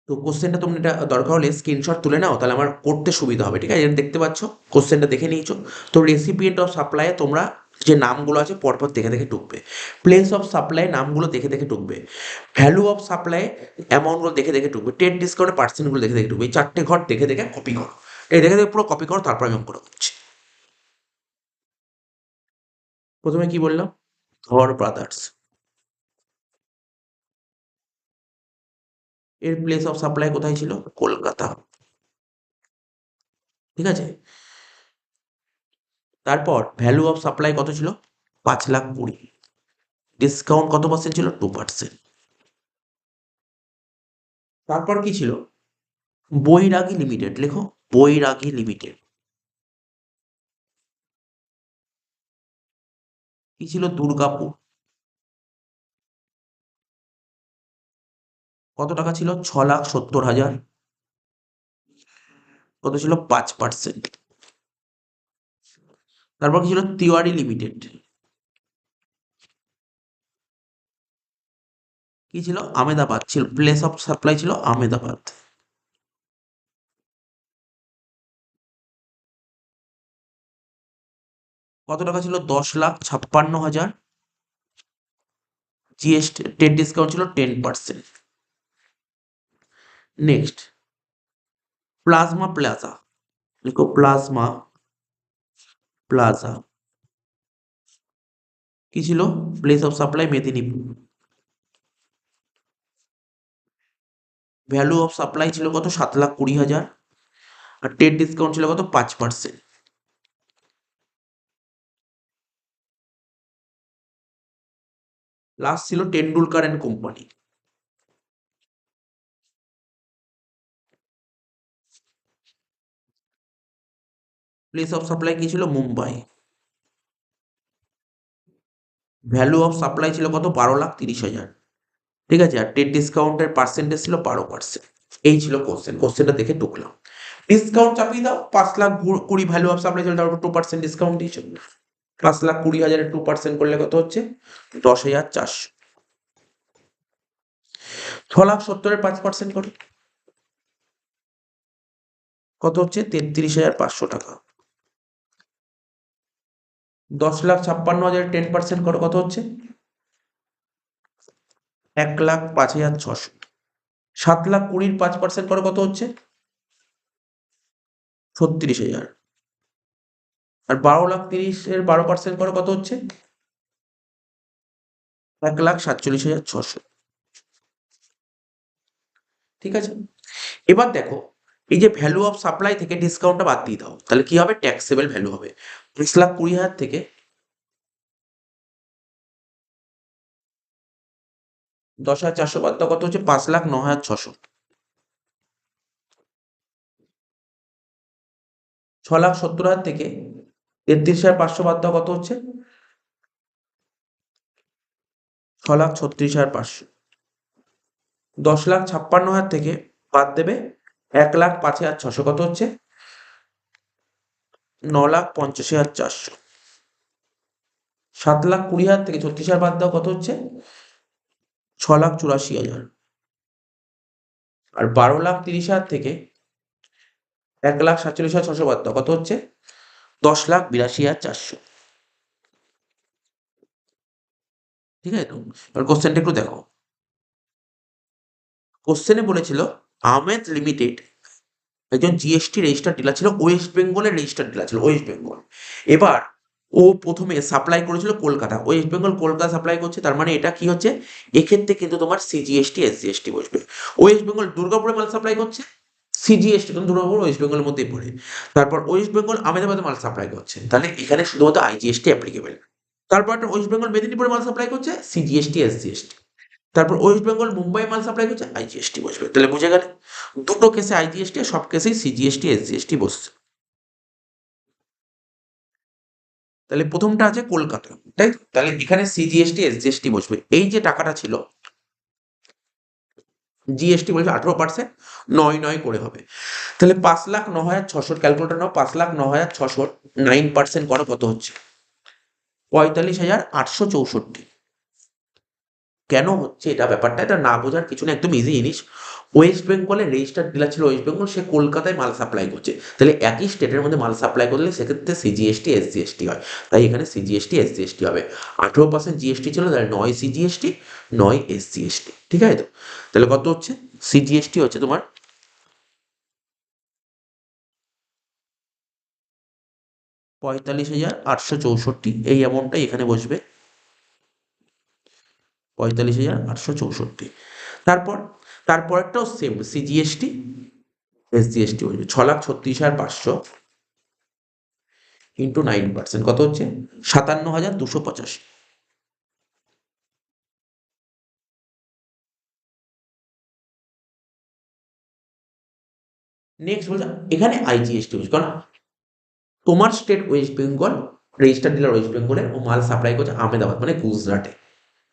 তো কোশ্চেনটা তোমরা এটা দরকার হলে স্ক্রিনশট তুলে নাও, তাহলে আমার করতে সুবিধা হবে। ঠিক আছে, এটা দেখতে পাচ্ছ, কোশ্চেনটা দেখে নিয়েছো। তো রেসিপিয়েন্ট অফ সাপ্লাইয়ে তোমরা যে নামগুলো আছে পরপর দেখে দেখে টুকবে, প্লেস অফ সাপ্লাই নামগুলো দেখে দেখে টুকবে, ভ্যালু অফ সাপ্লাই অ্যামাউন্টগুলো দেখে দেখে টুকবে, ট্রেড ডিসকাউন্টের পার্সেন্টগুলো দেখে দেখে টুকবে। এই চারটে ঘর দেখে দেখে কপি করো, এই দেখে দেখে পুরো কপি করো, তারপর আমি অঙ্কটা করছি। প্রথমে কি বললাম, ধর ব্রাদার্স, এর প্লেস অফ সাপ্লাই কোথায় ছিল, কলকাতা। ঠিক আছে, তারপর ভ্যালু অফ সাপ্লাই কত ছিল, 5,20,000, ডিসকাউন্ট কত পার্সেন্ট ছিল, 2%। তারপর কি ছিল, বৈরাগী লিমিটেড, লেখো বৈরাগী লিমিটেড। কি ছিল, দুর্গাপুর। কত টাকা ছিল, 6,70,000। কত ছিল, 5%। তারপর কি ছিল, তিওয়ারি লিমিটেড। কি ছিল, আমেদাবাদ ছিল, প্লেস অফ সাপ্লাই ছিল আমেদাবাদ। কত টাকা ছিল, 10,56,000। জিএসটি ট্রেড ডিসকাউন্ট ছিল 10%। নেক্সট, প্লাজমা প্লাজা, লিখো প্লাজমা প্লাজা। কি ছিল, place of supply Medinipur. Value of supply ছিল কত, 7,20,000। আর ট্রেড ডিসকাউন্ট ছিল কত, 5%। লাস্ট ছিল Tendulkar and company. Place of supply কি ছিল, মুম্বাই। ভ্যালু অফ সাপ্লাই ছিল কত, 12,30,000। ঠিক আছে, আর ট্রেড ডিসকাউন্টের পার্সেন্টেজ ছিল 12%। এই ছিল কোশ্চেন, কোশ্চেনটা দেখে টুকলাম। ডিসকাউন্ট চাপিয়ে দাও, 5,20,000 ভ্যালু অফ সাপ্লাই ছিল, তার উপর 2% ডিসকাউন্ট দিয়েছিল। 5,20,000 2% করলে কত হচ্ছে, 10,400। 6,70,000 5% করো, কত হচ্ছে, 33,500 টাকা। 10,56,000 10% করো, কত হচ্ছে, 1,05,600। 7,20,000 5% করো, কত হচ্ছে, 36,000। আর 12,30,000 12% করো, কত হচ্ছে, 1,47,600। ঠিক আছে, এবার দেখো এই যে ভ্যালু অফ সাপ্লাই থেকে ডিসকাউন্টটা বাদ দিয়ে দাও, তাহলে কি হবে? ট্যাক্সেবল ভ্যালু হবে 20,20,000 থেকে 10,400 বাদ দাও, কত হচ্ছে? 5,09,600। 6,70,000 থেকে 33,500 বাদ দাও, কত হচ্ছে? 6,36,500। 10,56,000 থেকে বাদ দেবে 1,05,600, কত হচ্ছে? 9,85,400। 7,20,000 থেকে 36,000 বাদ দাও, কত হচ্ছে? 6,84,000। আর 12,30,000 থেকে 1,47,600 বাদ দাও, কত হচ্ছে? 10,82,400। ঠিক আছে তো? এবার কোশ্চেনটা একটু দেখো। কোশ্চেনে বলেছিল আমেজ লিমিটেড একজন জিএসটি রেজিস্টার ডিলার ছিল, ওয়েস্ট বেঙ্গলের রেজিস্টার ডিলার ছিল, ওয়েস্ট বেঙ্গল। এবার ও প্রথমে সাপ্লাই করেছিল কলকাতা, ওয়েস্ট বেঙ্গল কলকাতা সাপ্লাই করছে, তার মানে এটা কি হচ্ছে? এক্ষেত্রে কিন্তু তোমার সিজিএসটি এসজিএসটি বসবে। ওয়েস্ট বেঙ্গল দুর্গাপুরে মাল সাপ্লাই করছে, সিজিএসটি কিন্তু দুর্গাপুর ওয়েস্ট বেঙ্গলের মধ্যেই পড়ে। তারপর ওয়েস্ট বেঙ্গল আহমেদাবাদে মাল সাপ্লাই করছে, তাহলে এখানে শুধুমাত্র আইজিএসটি অ্যাপ্লিকেবল। তারপর একটা ওয়েস্ট বেঙ্গল মেদিনীপুরে মাল সাপ্লাই করছে, সিজিএসটি এসজিএসটি। তারপর ওয়েস্ট বেঙ্গল মুম্বাই মাল সাপ্লাই করছে, আইজিএসটি বসবে। তাহলে বুঝে গেলে দুটো কেসে আইজিএসটি, সব কেসেই সিজিএসটি এসজিএসটি বসছে। তাহলে প্রথমটা আছে কলকাতা, তাই তো? তাহলে এখানে সিজিএসটি এসজিএসটি বসবে। এই যে টাকাটা ছিল জিএসটি বলছে 18%, 9 করে হবে। তাহলে 5,09,600 ক্যালকুলেটর নাও, 5,09,600 9% করো, কত হচ্ছে? 45,864। কেন হচ্ছে এটা? ব্যাপারটা এটা না বোঝার কিছু না, একদম ইজি জিনিস। ওয়েস্ট বেঙ্গলের রেজিস্টার্ড ডিলার ছিল ওয়েস্ট বেঙ্গল, সে কলকাতায় মাল সাপ্লাই করছে, তাহলে একই স্টেটের মধ্যে মাল সাপ্লাই করলে সেক্ষেত্রে সিজিএসটি এসজিএসটি হয়, তাই এখানে সিজিএসটি এসজিএসটি হবে। 18% জিএসটি ছিল, তাহলে 9 সিজিএসটি 9 এসজিএসটি। ঠিক আছে তো? তাহলে কত হচ্ছে? সিজিএসটি হচ্ছে তোমার 45,864, এই অ্যামাউন্টটাই এখানে বসবে, 45,864। তারপর তারপরটাও সেম, সিজিএসটি এসজিএসটি বসবে 6,36,500 ইন্টু 9%, কত হচ্ছে? 57,285। নেক্সট বলছে এখানে আইজিএসটি বসবে, কারণ তোমার state West Bengal, register dealer West বেঙ্গলের, ও মাল সাপ্লাই করছে আহমেদাবাদ মানে গুজরাটে,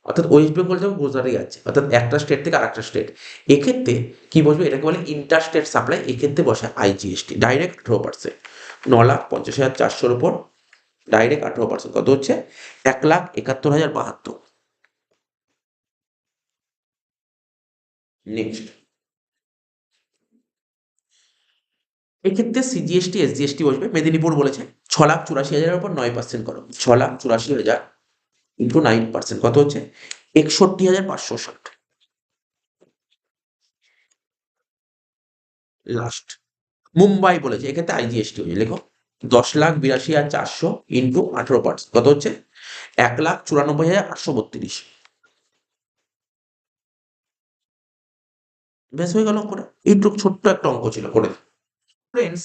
অর্থাৎ ওয়েস্ট বেঙ্গল থেকে গুজরাটে যাচ্ছে, অর্থাৎ একটা স্টেট থেকে আরেকটা স্টেট। এক্ষেত্রে কি বসবে? এটাকে বলে ইন্টার স্টেট সাপ্লাই, এক্ষেত্রে বসে আইজিএসটি ডাইরেক্ট 18%। 9,50,400 উপর ডাইরেক্ট 18%, কত হচ্ছে? 1,71,072। নেক্সট, এক্ষেত্রে সিজিএসটি এসজিএসটি বসবে। মেদিনীপুর বলেছে 6,84,000 উপর 9% করো, 6,84,000 ইন্টু 9%, কত হচ্ছে? 61,560। লাস্ট মুম্বাই বলেছে, এক্ষেত্রে আইজিএসটি হয়েছে, লেখো 10,82,400 ইন্টু 18%, কত হচ্ছে? 1,94,832। বেশ হয়ে গেল অঙ্কটা, এইটুকু ছোট্ট একটা অঙ্ক ছিল, করে ফ্রেন্ডস।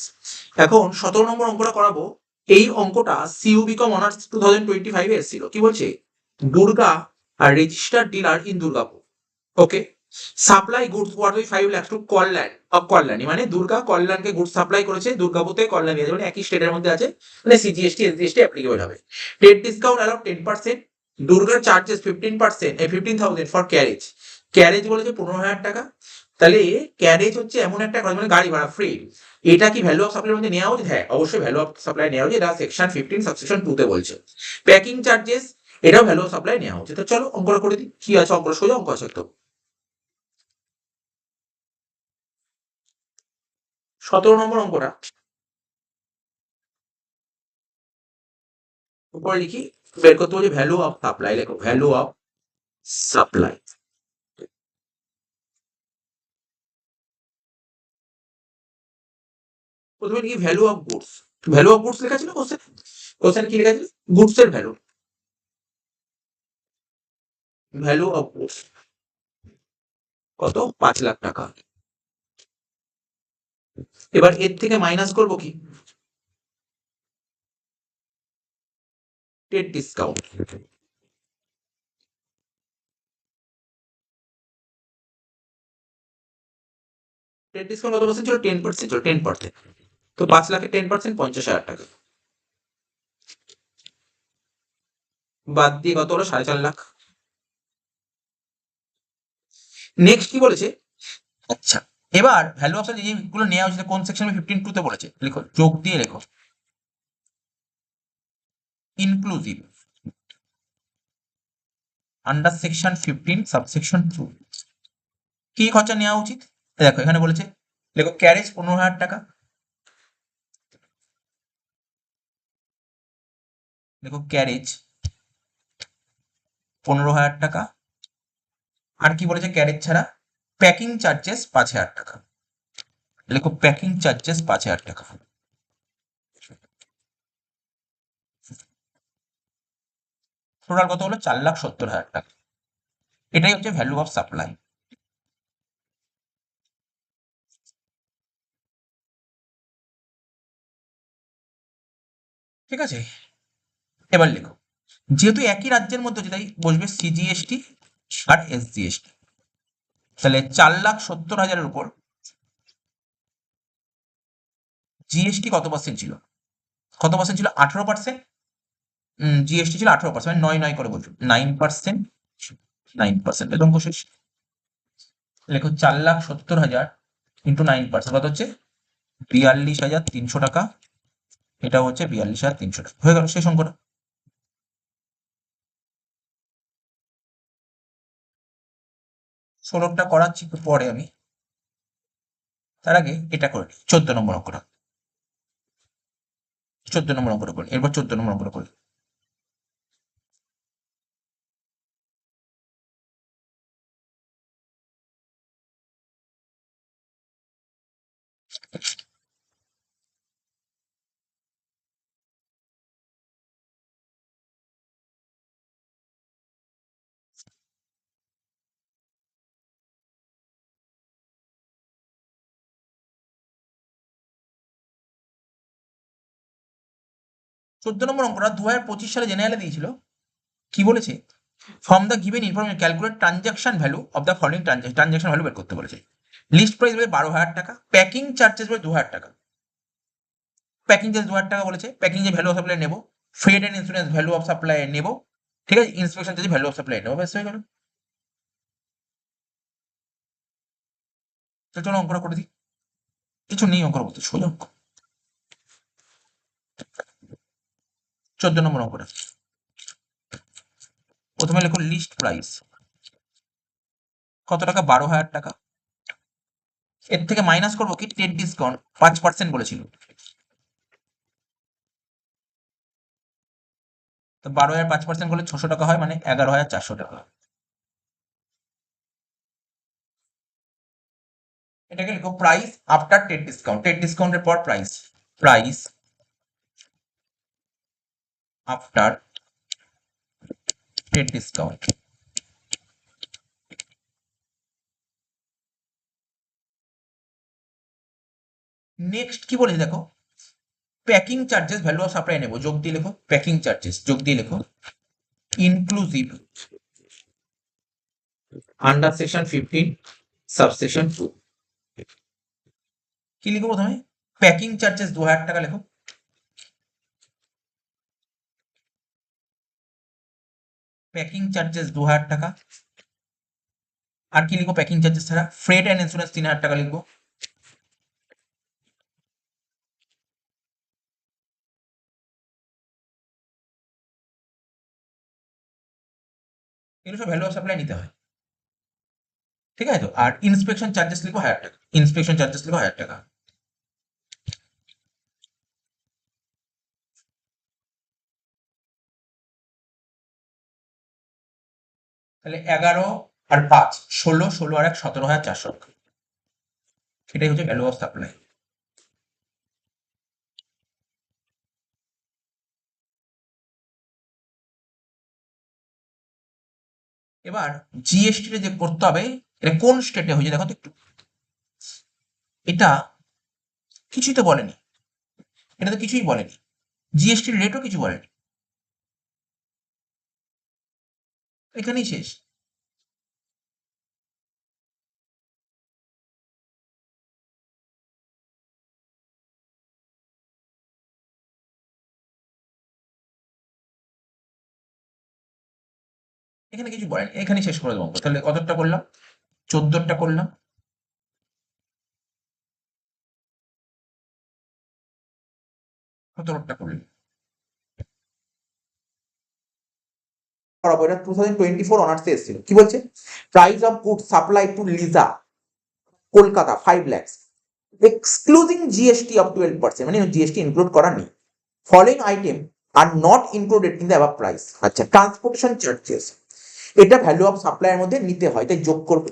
এখন 17 নম্বর অঙ্কটা করাবো। এই অঙ্কটা সিইউবিকম অনার্স 2025 এ এসেছিল। কি বলছে? দুর্গা আর registered dealer in Durgapur, okay, supply goods worth 5 lakh to Kalyani, মানে দুর্গা কল্যাণকে গুডস সাপ্লাই করেছে, দুর্গাপুরতে কল্যাণী আছে, মানে একই স্টেটের মধ্যে আছে, মানে সিজিএসটি এসজিএসটি অ্যাপ্লিকেবল হবে। ট্রেড ডিসকাউন্ট অ্যালাউ 10%, দুর্গার চার্জেস 15%, 15,000 ফর ক্যারেজ। ক্যারেজ বলেছে 15,000 টাকা। তাহলে ক্যারেজ হচ্ছে এমন একটা কথা, মানে গাড়ি ভাড়া ফ্রি। এটা কি ভ্যালু অফ সাপ্লাইয়ের মধ্যে নেওয়া উচিত? হ্যাঁ, অবশ্যই ভ্যালু অফ সাপ্লাই নেওয়া উচিত, এটা সেকশন 15 সাবসেকশন 2 তে বলছে। প্যাকিং চার্জেস, এটাও ভ্যালু অফ সাপ্লাই নেওয়া উচিত। তো চলো অঙ্কটা করে দিই। কি আছে অঙ্কটা? সোজা অঙ্ক আছে একদম। 17 নম্বর অঙ্কটা উপরে লিখি, বের করতে বলছি ভ্যালু অফ সাপ্লাই, লেখো ভ্যালু অফ সাপ্লাই। প্রথমে লিখি value of goods. Value of goods লেখা ছিল কোশ্চেন, কোশ্চেন কি লেখা ছিল? গুডস এর ভ্যালু, ভ্যালু অফ গুডস কত? 5 লাখ টাকা। এবার এর থেকে মাইনাস করবো কি, ট্রেড ডিসকাউন্ট। ট্রেড ডিসকাউন্ট কত পার্সেন্ট ছিল? 10% ছিল, 10%। তো 5 লাখে 10% 50,000 টাকা, বাদ দিয়ে কত হলো? 4.5 লাখ। নেক্সট কি বলেছে? আচ্ছা, এবার ভ্যালু অফ যেগুলো নেওয়া হয়েছে কোন সেকশন 15(2) তে বলেছে, লিখো, যোগ দিয়ে লেখো, ইনক্লুসিভ আন্ডার সেকশন 15 সাবসেকশন 2 কি খরচা নেওয়া উচিত? দেখো এখানে বলেছে, লেখো ক্যারেজ 15,000 টাকা, দেখো ক্যারেজ 15,000 টাকা। আর কি বলেছে? ক্যারেজ ছাড়া প্যাকিং চার্জেস 5,000 টাকা, লেখো প্যাকিং চার্জেস 5,000 টাকা। টোটাল কত হলো? 4,70,000 টাকা। এটাই হচ্ছে ভ্যালু অফ সাপ্লাই। ঠিক আছে, এবার লেখো, যেহেতু একই রাজ্যের মধ্যে হচ্ছে তাই বসবে সিজিএসটি আর এসজিএসটি। তাহলে 4,70,000-এর উপর জিএসটি কত পার্সেন্ট ছিল? কত পার্সেন্ট ছিল? 18%। জিএসটি ছিল 18%, মানে 9 করে বলছো, 9%। 9% একদম শেষ। লেখো 4,70,000 ইন্টু 9% কত হচ্ছে? 42,300 টাকা। এটা হচ্ছে 42,300 টাকা, হয়ে গেল শেষ অঙ্কটা। ষোলোটা করাচ্ছি একটু পরে আমি, তার আগে এটা করে নিই, 14 নম্বর অঙ্কটা। 14 নম্বর অঙ্কটা করি, এরপর 14 নম্বর অঙ্কটা করি। চোদ্দ নম্বর অঙ্কটা 2025 সালে জেনারেলে দিয়েছিল। কি বলেছে? From the given information calculate transaction value of the following transaction value বের করতে বলেছে। লিস্ট প্রাইস বলে 12,000 টাকা, প্যাকিং চার্জেস বলে 2,000 টাকা। প্যাকিং চার্জ 2,000 টাকা বলেছে, প্যাকিং যে ভ্যালু অফ সাপ্লাই নেবো, Fred and insurance value of supply নেবো, ঠিক আছে, inspection charge value of supply নেবো, ব্যাস হয়ে গেল। তো চলো অঙ্কটা করে দিই, কিছু নেই অঙ্কটা করতে, সোজা অঙ্ক। 14 নম্বর অঙ্কটা, প্রথমে লেখো লিস্ট প্রাইস কত টাকা? 12,000 টাকা। এর থেকে মাইনাস করবো কি? ট্রেড ডিসকাউন্ট 5% বলেছিল, তো 12,000 5% করলে 600 টাকা হয়, মানে 11,400 টাকা। এটাকে লিখো price after trade discount, trade ডিসকাউন্টের পর price, price after trade discount. Next কি বলেছে দেখো, packing charges value of supply নেবো, যোগ দিয়ে লেখো প্যাকিং চার্জেস, যোগ দিয়ে লেখো ইনক্লুসিভ আন্ডার সেকশন 15 সাবসেকশন 2। কি লিখবো প্রথমে? প্যাকিং চার্জেস 2,000 টাকা লেখো, প্যাকিং চার্জেস 2,000 টাকা। আর কি লিখবো প্যাকিং চার্জেস ছাড়া? ফ্রেড অ্যান্ড ইন্স্যুরেন্স 3,000 টাকা লিখবো। এগুলো সব ভ্যালু অফ সাপ্লাই নিতে হয়, ঠিক আছে তো। আর ইন্সপেকশন চার্জেস লিখবো 1,000 টাকা, ইন্সপেকশন চার্জেস লিখবো 1,000 টাকা। তাহলে 11 আর 5 16, 16 আর 1 17,400 টাকা। এটাই হচ্ছে ভ্যালু অফ সাপ্লাই। এবার জিএসটি যে করতে হবে, এটা কোন স্টেটে হয়েছে দেখো তো একটু। এটা কিছুই তো বলেনি, এটা তো কিছুই বলেনি, জিএসটির রেটও কিছু বলেনি, এখানেই শেষ। এখানে কিছু বলেনি, এখানে শেষ করে দেবো। তাহলে কতটা করলাম? 14টা করলাম। সতেরোটা করলাম। এটা 2024 অনার্সে এসেছিল। কি বলছে? Price of good supply to Liza Kolkata 5 lakhs excluding GST of 12%, মানে জিএসটি ইনক্লুড করা নেই। Following item are not included in the above price. আচ্ছা, ট্রান্সপোর্টেশন চার্জেস এটা ভ্যালু অফ সাপ্লাইয়ের মধ্যে নিতে হয়, তাই যোগ করবে।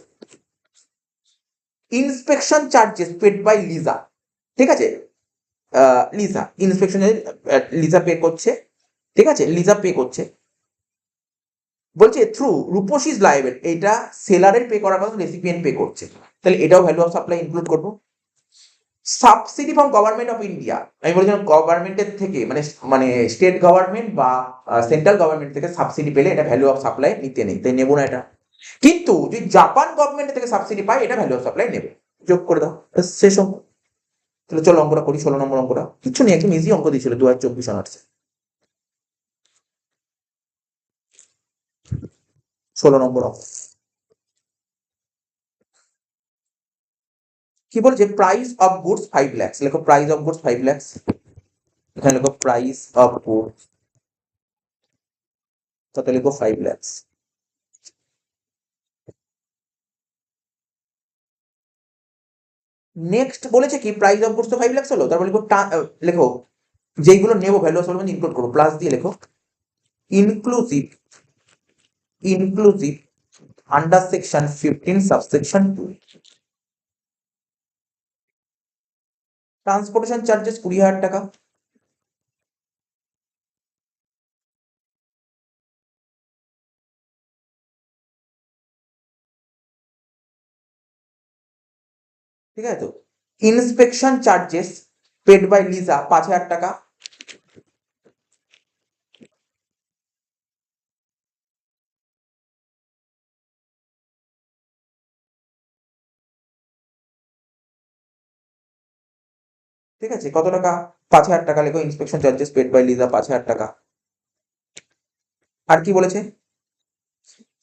Inspection charges paid by Liza, ঠিক আছে, লিজা ইন্সপেকশন লিজা পে করছে, ঠিক আছে, লিজা পে করছে। বলছে থ্রু রূপসী ইজ লায়েবল, এটা সেলারের পে করার কথা রেসিপিয়েন্ট পে করছে, তাহলে এটাও ভ্যালু অফ সাপ্লাই ইনক্লুড করবো। Subsidy from government of India, আমি বলেছিলাম গভর্নমেন্টের থেকে মানে মানে স্টেট গভর্নমেন্ট বা সেন্ট্রাল গভর্নমেন্ট থেকে সাবসিডি পেলে এটা ভ্যালু অফ সাপ্লাই নিতে নেই, তাই নেবো না এটা। কিন্তু যদি জাপান গভর্নমেন্ট থেকে সাবসিডি পায় এটা ভ্যালু অফ সাপ্লাই নেবে, যোগ করে দাও, শেষ অঙ্ক। তাহলে চলো অঙ্কটা করি, 16 নম্বর অঙ্কটা। কিছু নেই, একদম ইজি অঙ্ক দিয়েছিল 2024 অনার্সে। 16 নম্বর অঙ্ক কি বলছে? প্রাইস অফ গুডস 5 lakhs, লেখো প্রাইস অফ গুডস 5 lakhs, এখানে লেখো প্রাইস অফ গুডস, তাতে লেখো 5 lakhs। নেক্সট বলেছে কি প্রাইস অফ গুডস তো 5 lakhs হলো, তারপর লেখো লেখো যেইগুলো নেবো ভ্যালু অফ সাপ্লাই ইনক্লুড করবো, প্লাস দিয়ে লেখো inclusive inclusive under section 15 subsection 2। Transportation charges 20,000 টাকা, ঠিক আছে তো। Inspection charges paid by Liza 5,000 টাকা, ঠিক আছে, কত টাকা? 5,000 টাকা লেখো inspection charges paid by Liza 5,000 টাকা। আর কি বলেছে?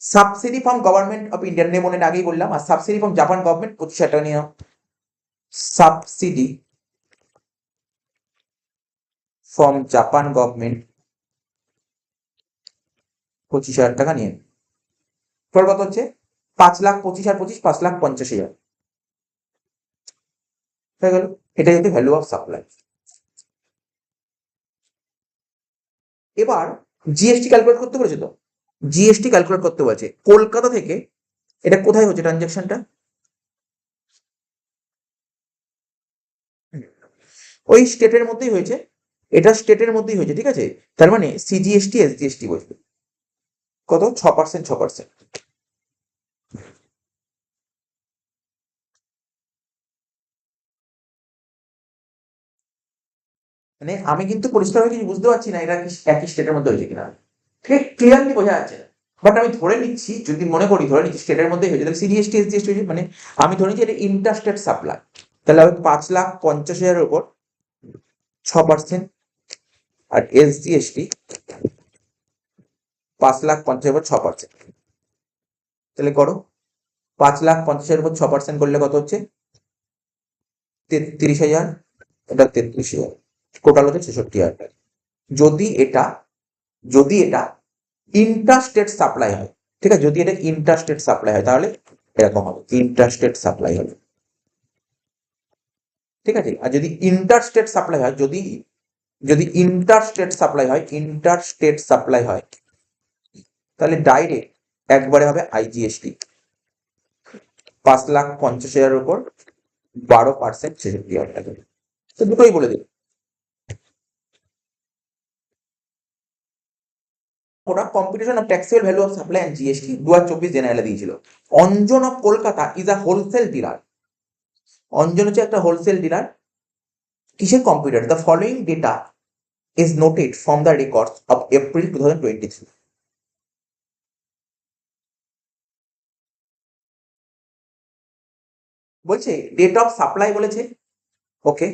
Subsidy from government of India নেবো না, আগেই বললাম। আর সাবসিডি ফ্রম জাপান গভর্নমেন্ট 25,000 টাকা নিয়ে নাও। সাবসিডি ফ্রম জাপান গভর্নমেন্ট 25,000 টাকা নিয়ে। তোর কত হচ্ছে? 5,25,000 আর 25, 5,50,000 হয়ে গেল। এটাই হচ্ছে ভ্যালু অফ সাপ্লাই। এবার জিএসটি ক্যালকুলেট করতে বলেছে তো, জিএসটি ক্যালকুলেট করতে বলেছে কলকাতা থেকে। এটা কোথায় হচ্ছে ট্রানজাকশনটা? ওই স্টেটের মধ্যেই হয়েছে, এটা স্টেটের মধ্যেই হয়েছে, ঠিক আছে। তার মানে সিজিএসটি এসজিএসটি বসবে। কত? 6%, 6%। মানে আমি কিন্তু পরিষ্কার কিছু বুঝতে পারছি না এটা কি একই স্টেটের মধ্যে হয়েছে কিনা, ঠিক ক্লিয়ারলি বোঝা যাচ্ছে না। বাট আমি ধরে নিচ্ছি, যদি মনে করি ধরে নিচ্ছি স্টেটের মধ্যে হয়েছে, তাহলে সিজিএসটি এসজিএসটি হয়েছে, মানে আমি ধরে নিচ্ছি এটা ইন্টারস্টেট সাপ্লাই। তাহলে আমি 5,50,000 উপর 6%, আর এসজিএসটি 5,50,000 উপর 6%। তাহলে করো 5,50,000 উপর 6% করলে কত হচ্ছে? 33,000, এটা 33,000, টোটাল হচ্ছে 66,000 টাকা। যদি এটা ইন্টারস্টেট সাপ্লাই হয়, ঠিক আছে, যদি এটা ইন্টারস্টেট সাপ্লাই হয় তাহলে এরকম হবে, ইন্টারস্টেট সাপ্লাই হবে, ঠিক আছে। আর যদি ইন্টারস্টেট সাপ্লাই হয়, যদি ইন্টারস্টেট সাপ্লাই হয় তাহলে ডাইরেক্ট একবারে হবে আইজিএসটি 5,50,000 উপর 12%, 66,000 টাকা। তো দুটোই বলে দিই। ওরা competition of taxable value of supply and GST 2024 জেনারেলে দিয়েছিল। Anjan of Kolkata is a wholesale dealer. Anjan হচ্ছে একটা হোলসেল ডিলার কিসের computer? The following data is noted from the records of April 2023। বলছে ডেট অফ সাপ্লাই বলেছে, ওকে,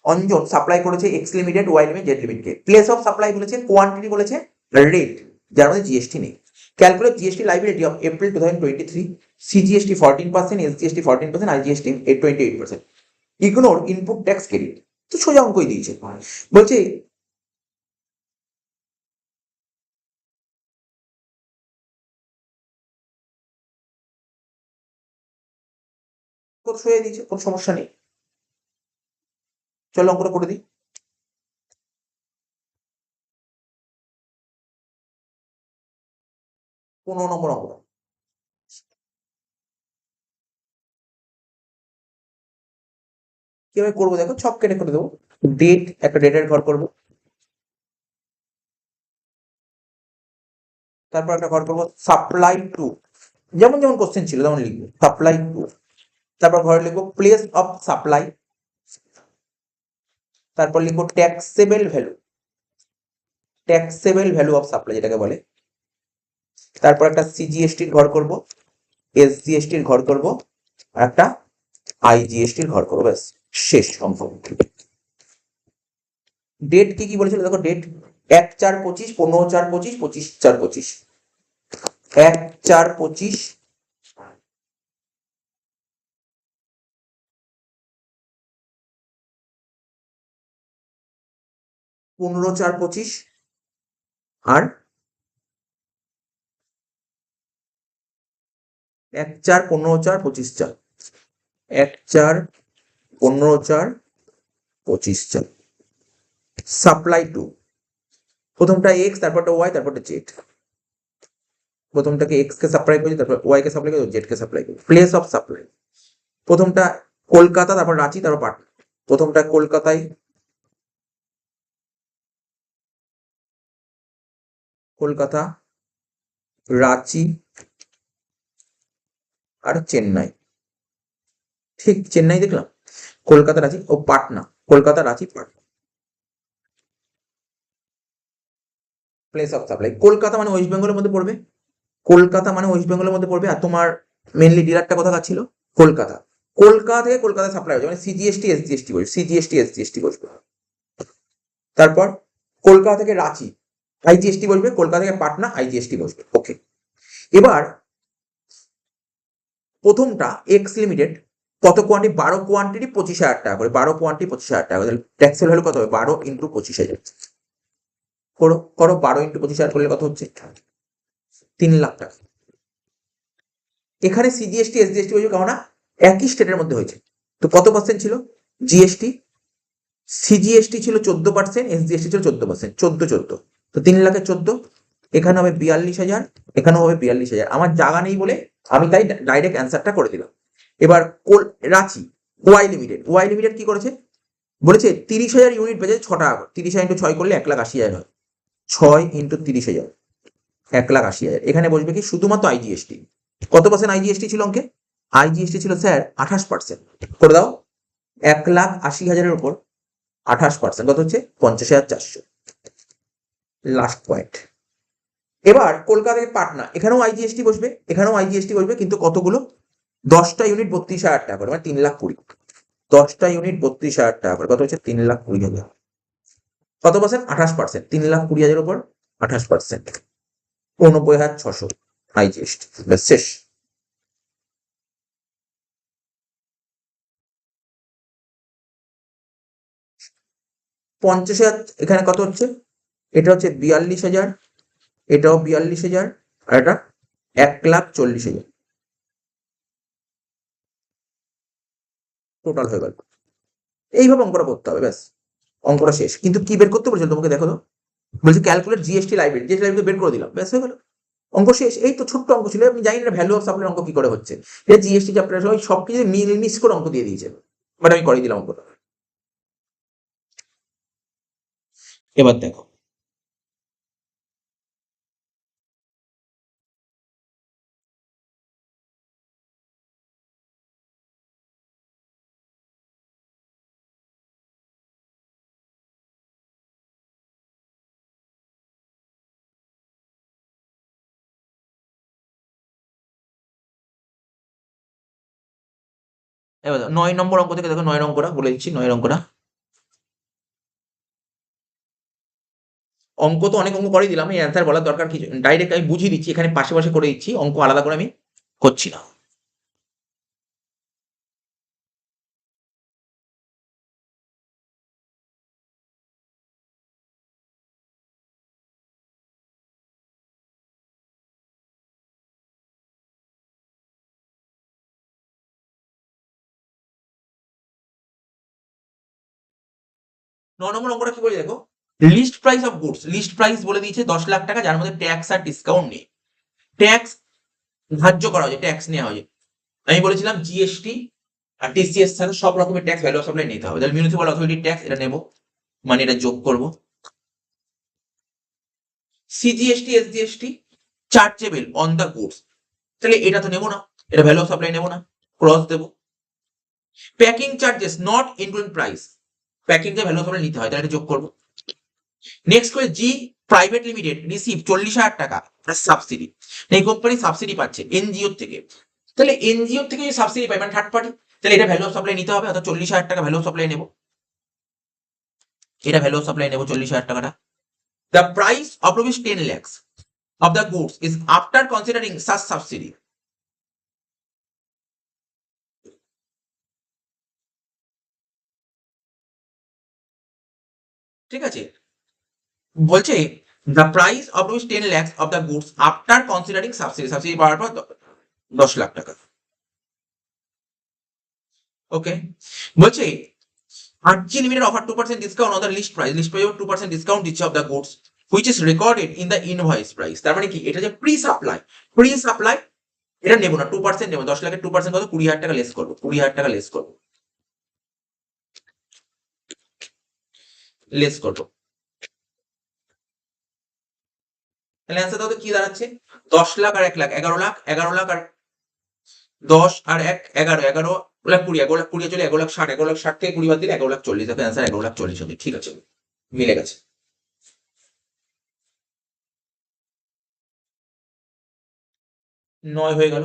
অঞ্জন সাপ্লাই করেছে X limited, Y limited, Z লিমিটেডকে। Place of supply বলেছে, quantity বলেছে, rate, যার মধ্যে জিএসটি নেই। Calculate GST liability of April 2023, CGST 14%, SGST 14%, IGST 28%। Ignore input tax credit. তো সোজা অঙ্কই দিয়েছে। বলছে কত সোজা দিয়েছে, কোনো সমস্যা নেই। চলো অঙ্কটা করে দিই। 15 নম্বর অঙ্ক। কিভাবে করবো দেখো, ছক কেটে করে দেবো। ডেট, একটা ডেটের ঘর করবো, তারপর একটা ঘর করবো সাপ্লাই টু, যেমন যেমন কোশ্চেন ছিল তেমন লিখবো সাপ্লাই টু। তারপর ঘরে লিখবো প্লেস অফ সাপ্লাই, তারপর লিখবো taxable value, taxable value of supply যেটাকে বলে। তারপর একটা সিজিএসটির ঘর করব, এসজিএসটির ঘর করব, আর একটা আইজিএসটির ঘর করবো, ব্যাস শেষ অঙ্ক। ডেট কি কি বলেছিল দেখো, ডেট 1/4/25, 15/4/25, 25/4/25, 1/4/25, 15/4/25, আর 1/4, 15/4, 25/4, 1/4, 15/4, 25/4। সাপ্লাই টু, প্রথমটা এক্স, তারপরটা ওয়াই, তারপরটা জেড। প্রথমটাকে এক্স কে সাপ্লাই করি, তারপর ওয়াই কে সাপ্লাই করি, জেড কে সাপ্লাই করি। প্লেস অফ সাপ্লাই, প্রথমটা কলকাতা, তারপর রাঁচি, তারপর পাটনা। প্রথমটা কলকাতায়, কলকাতা, রাঁচি আর চেন্নাই। ঠিক চেন্নাই দেখলাম, কলকাতা, রাঁচি ও Patna, Kolkata, Ranchi, Patna. Place of supply, Kolkata মানে ওয়েস্ট বেঙ্গলের মধ্যে পড়বে, কলকাতা মানে ওয়েস্ট বেঙ্গলের মধ্যে পড়বে। আর তোমার মেনলি ডিলারটা কোথাকার ছিল? কলকাতা। কলকাতা থেকে কলকাতায় সাপ্লাই হচ্ছে, মানে সিজিএসটি এসজিএসটি বসবে, সিজিএসটি এসজিএসটি বসবে। তারপর কলকাতা থেকে রাঁচি আইজিএসটি বসবে, কলকাতা থেকে পাটনা আইজিএসটি বসবে, ওকে। এবার প্রথমটা এক্স লিমিটেড কত কোয়ান্টিটি? 12 কোয়ান্টিটি 25,000 টাকা করে, 12 কোয়ান্টিটি 25,000 টাকা করে। ট্যাক্সের ভ্যালু কত হবে? 12 ইন্টু 25,000 করো, করো 12 ইন্টু 25,000 করলে কত হচ্ছে? 3 লাখ টাকা। এখানে সিজিএসটি এসজিএসটি হয়েছে, কেননা একই স্টেটের মধ্যে হয়েছে। তো কত পার্সেন্ট ছিল জিএসটি? সিজিএসটি ছিল 14%, এসজিএসটি ছিল 14%, 14 তো 3 লাখে 14, এখানে হবে 42,000, এখানেও হবে 42,000। আমার জায়গা নেই বলে আমি তাই ডাইরেক্ট অ্যান্সারটা করে দিলাম। এবার Ranchi, Y limited, Y limited কি করেছে? বলেছে 30,000 ইউনিট বেজে 6 টাকা করে, 30,000 ইন্টু 6 করলে 1,80,000 হয়, 6 ইন্টু 30,000, 1,80,000। এখানে বসবে কি শুধুমাত্র আইজিএসটি। কত পার্সেন্ট আইজিএসটি ছিল অঙ্কে? আইজিএসটি ছিল স্যার 28%। করে দাও, 1,80,000-এর উপর 28%, কত হচ্ছে? 50,400। Last point. এবার কলকাতা থেকে পাটনা, এখানেও আইজিএসটি বসবে, এখানেও আইজিএসটি বসবে, কিন্তু কতগুলো? 10টা ইউনিট 32,000 টাকা করে, মানে 3,20,000। 10টা ইউনিট 32,000 টাকা করে, কত হচ্ছে? 3,20,000। কত পার্সেন্ট? 28%। 3,20,000 উপর 28%, 89,600 আইজিএসটি, ব্যাস শেষ। পঞ্চাশ হাজার, এখানে কত হচ্ছে? এটা হচ্ছে 42,000, এটাও 42,000, আর এটা 1,40,000 টোটাল হয়ে গেল। এইভাবে অঙ্কটা করতে হবে, ব্যাস অঙ্কটা শেষ। কিন্তু কি বের করতে বলছিল তোমাকে? দেখো তো, বলছি calculate GST library, GST library বের করে দিলাম, ব্যাস হয়ে গেল, অঙ্ক শেষ। এই তো ছোট্ট অঙ্ক ছিল, আমি জানি না ভ্যালু অফ সাপ্লাই অঙ্ক কি করে হচ্ছে। এটা জিএসটি চ্যাপ্টারের সময় সব কিছু মিস করে অঙ্ক দিয়ে দিয়েছে, বাট আমি করে দিলাম অঙ্কটা। এবার দেখো, এবার 9 নম্বর অঙ্ক থেকে দেখো, 9 অঙ্কটা বলে দিচ্ছি, 9 অঙ্কটা। অঙ্ক তো অনেক অঙ্ক করে দিলাম, এই অ্যান্সার বলার দরকার কিছু, ডাইরেক্ট আমি বুঝিয়ে দিচ্ছি, এখানে পাশে পাশে করে দিচ্ছি, অঙ্ক আলাদা করে আমি করছি না। ন নম্বর অঙ্কটা কি বলে দেখো, list price of goods, list price বলে দিয়েছে 10 লাখ টাকা, যার মধ্যে ট্যাক্স আর ডিসকাউন্ট নেই। ট্যাক্স ধার্য করা হয়েছে, ট্যাক্স নেওয়া হয়েছে। আমি বলেছিলাম জিএসটি আর টিসিএস ছাড়া সব রকমের ট্যাক্স ভ্যালু অফ সাপ্লাই নিতে হবে, তাহলে মিউনিসিপাল অথরিটি ট্যাক্স এটা নেব, মানে এটা যোগ করব। CGST SGST chargeable on the goods, তাহলে এটা তো নেবো না, এটা ভ্যালু অফ সাপ্লাই নেবো না, ক্রস দেব। Packing charges not including price, packing যে ভ্যালু অফ সাপ্লাই নিতে হয়, তাহলে এটা যোগ করব। নেক্সট করে জি প্রাইভেট লিমিটেড রিসিভ 40,000 টাকা সাবসিডি, এই কোম্পানি সাবসিডি পাচ্ছে এনজিও থেকে, তাহলে এনজিও থেকে যদি সাবসিডি পাই মানে থার্ড পার্টি, তাহলে এটা ভ্যালু অফ সাপ্লাই নিতে হবে, অর্থাৎ 40,000 টাকা ভ্যালু অফ সাপ্লাই নেব, এটা ভ্যালু অফ সাপ্লাই নেব 40,000 টাকাটা। The price of rupees 10 lakhs of the goods is after considering such subsidy, ঠিক আছে, বলছে the price of rupees 10 lakhs of the goods after considering subsidy, subsidy পাওয়ার পর 10 লাখ টাকা। ওকে, বলছে RG limited offer 2% discount on the list price, list price 2% discount দিচ্ছে of the goods which is recorded in the invoice price. তার মানে কি, এটা যে প্রি সাপ্লাই, প্রি সাপ্লাই এটা নেবো না, 2% নেবো, 10 লাখের 2% কত, 20,000 টাকা লেস করবো, 20,000 টাকা লেস করবো, লেস করবো। তাহলে অ্যান্সার তাহলে কি দাঁড়াচ্ছে, 10 লাখ আর 1 লাখ 11 লাখ, 11 লাখ আর 10 আর 1 11, 11 লাখ 20, 11 লাখ 20 চলে 11 লাখ 60, 11 লাখ 60 থেকে 20 বাদ দিলে 11 লাখ 40, তাহলে অ্যান্সার 11 লাখ 40 হবে। ঠিক আছে, মিলে গেছে। নয় হয়ে গেল।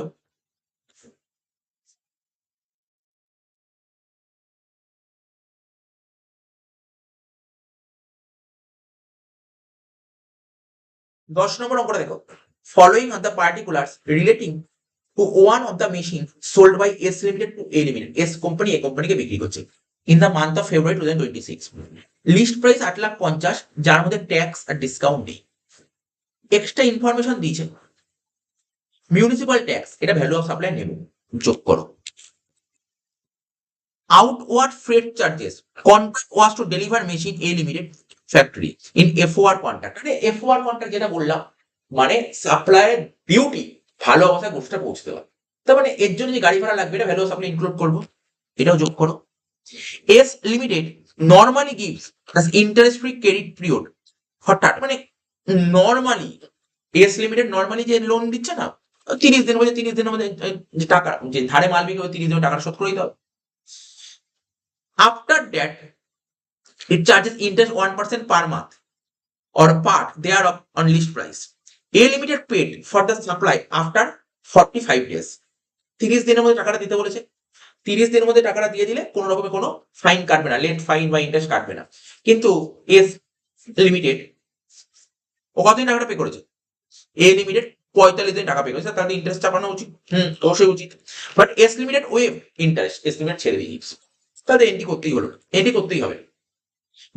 দশ নম্বর অঙ্কটা দেখো, following on the particulars relating to one of the machine sold by S limited to A limited, S company A কোম্পানিকে বিক্রি করছে in the month of February 2026, list price 8,50,000, যার মধ্যে ট্যাক্স আর ডিসকাউন্ট নেই। এক্সট্রা ইনফরমেশন দিয়েছে municipal tax, এটা value of supply নেব, যোগ করো। Outward freight charges, contract was to deliver machine A limited factory in FOR contract, মানে এফওআর কন্ট্রাক্ট যেটা বললাম, মানে সাপ্লাইয়ের ডিউটি ভালো অবস্থায় গোষ্ঠটা পৌঁছতে হবে, তার মানে এর জন্য যে গাড়ি ভাড়া লাগবে এটা ভ্যালু অফ সাপ্লাই ইনক্লুড করবো, এটাও যোগ করো। S limited normally gives interest free credit period, হঠাৎ মানে নর্মালি এস লিমিটেড নর্মালি যে লোন দিচ্ছে না, 30 দিনের মধ্যে, 30 দিনের মধ্যে যে টাকা, যে ধারে মাল বিক্রি হবে 30 দিনের টাকা শোধ করে দিতে হবে। After that, it charges interest 1% per month or part thereof on list price. A limited paid for the supply after 45 days. 30 দিনের মধ্যে টাকাটা দিতে বলেছে, 30 দিনের মধ্যে টাকাটা দিয়ে দিলে কোনো রকমের কোনো ফাইন কাটবে না, লেট ফাইন বা ইন্টারেস্ট কাটবে না। কিন্তু এস লিমিটেড ও কতদিন টাকাটা পে করেছে, এ লিমিটেড 45 দিন টাকা পে করেছে, তাহলে ইন্টারেস্ট চাপানো উচিত, অবশ্যই উচিত, but S limited waive interest, S limited ছেড়ে দিয়েছে, তাহলে এন্ট্রি করতেই হলো, এন্ট্রি করতেই হবে।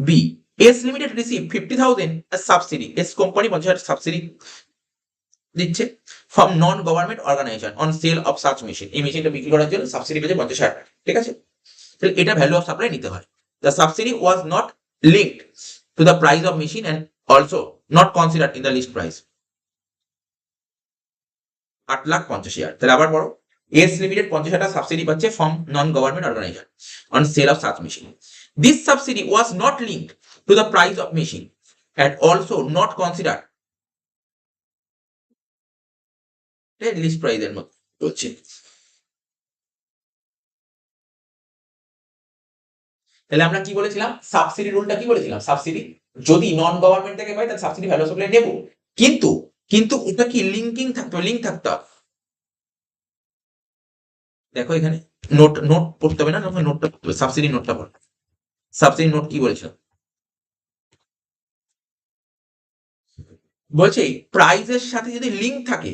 B, S limited receive 50,000 subsidy, S company 50,000 subsidy দিচ্ছে from non government organisation on sale of such machine, এই মেশিনটা বিক্রি করার জন্য সাবসিডি পেয়েছে 50,000 টাকা, ঠিক আছে, তাহলে এটা ভ্যালু অফ সাপ্লাই নিতে হয়। The subsidy was not linked to the price of machine and also not considered in the list price, 8,50,000। তাহলে আবার পড়ো, এস লিমিটেড 50,000 টাকা সাবসিডি পাচ্ছে from non government organisation on sale of such machine, this subsidy was not linked to the price of machine and also not considered list প্রাইসের মধ্যে হচ্ছে। তাহলে আমরা কি বলেছিলাম, সাবসিডি রুলটা কি বলেছিলাম, সাবসিডি যদি নন গভর্নমেন্ট থেকে পাই তাহলে সাবসিডি ভ্যালু অফ সাপ্লাই নেব, কিন্তু কিন্তু এটা কি লিঙ্কিং থাকতে হবে, লিঙ্ক থাকতে হবে। দেখো এখানে নোট নোট পড়তে হবে না, নোটটা পড়তে হবে, সাবসিডি নোটটা পড়। সাবসিডি নোট কি বলেছিল? বলছে প্রাইজের সাথে যদি লিঙ্ক থাকে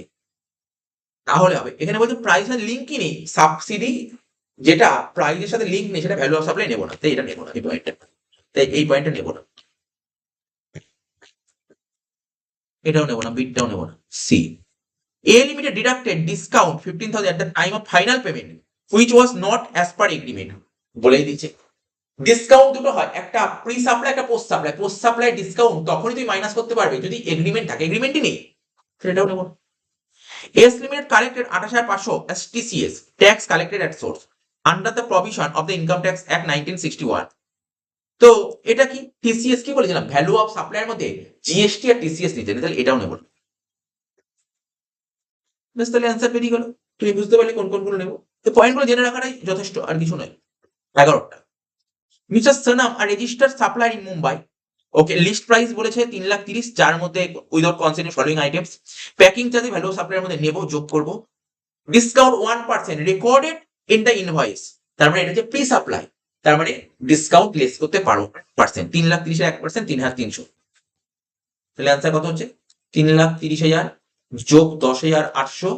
তাহলে হবে। এখানে বলছে প্রাইসের লিঙ্ক কি নেই, সাবসিডি যেটা প্রাইজের সাথে লিঙ্ক নেই সেটা ভ্যালু অফ সাপ্লাই নেবো না, তাই এটা নেবো না, এই পয়েন্টটা, তাই এই পয়েন্টটা নেবো না, এটাও নেবো না, বিটটাও নেবো না। C, A limited deducted discount 15,000 at the time of final payment which was not as per agreement, বলেই দিচ্ছে। ডিসকাউন্ট দুটো হয়, একটা প্রি সাপ্লাই, একটা post supply. Post supply discount তখনই তুমি মাইনাস করতে পারবে যদি এগ্রিমেন্ট থাকে, এগ্রিমেন্টই নেই, সেটাও নেবো না। S limited collected 28,500 as TCS tax collected at source under the provision of the Income Tax Act 1961। তো এটা কি টিসিএস কি বলেছিলাম, ভ্যালু অফ সাপ্লাইয়ের মধ্যে জিএসটি আর টিসিএস নিতে, তাহলে এটাও নেব না। বেশ, তাহলে অ্যান্সার বেরিয়ে গেল, তুমি বুঝতে পারলে কোন কোনগুলো নেব। এই পয়েন্টগুলো জেনে রাখাটাই যথেষ্ট, আর কিছু নয়। 11টা, mister Sonam are registered supplier in Mumbai. Okay, list price বলেছে 3,30,000, যার মধ্যে without considering following items. Packing charge value of সাপ্লাইয়ের মধ্যে নেব, যোগ করব। Discount 1% recorded in the invoice, তার মানে এটা হচ্ছে প্রি সাপ্লাই, তার মানে ডিসকাউন্ট লেস করতে পারো পার্সেন্ট। 3,30,000 1%, 3,300। তাহলে অ্যান্সার কত হচ্ছে? 3,30,000 যোগ 10,800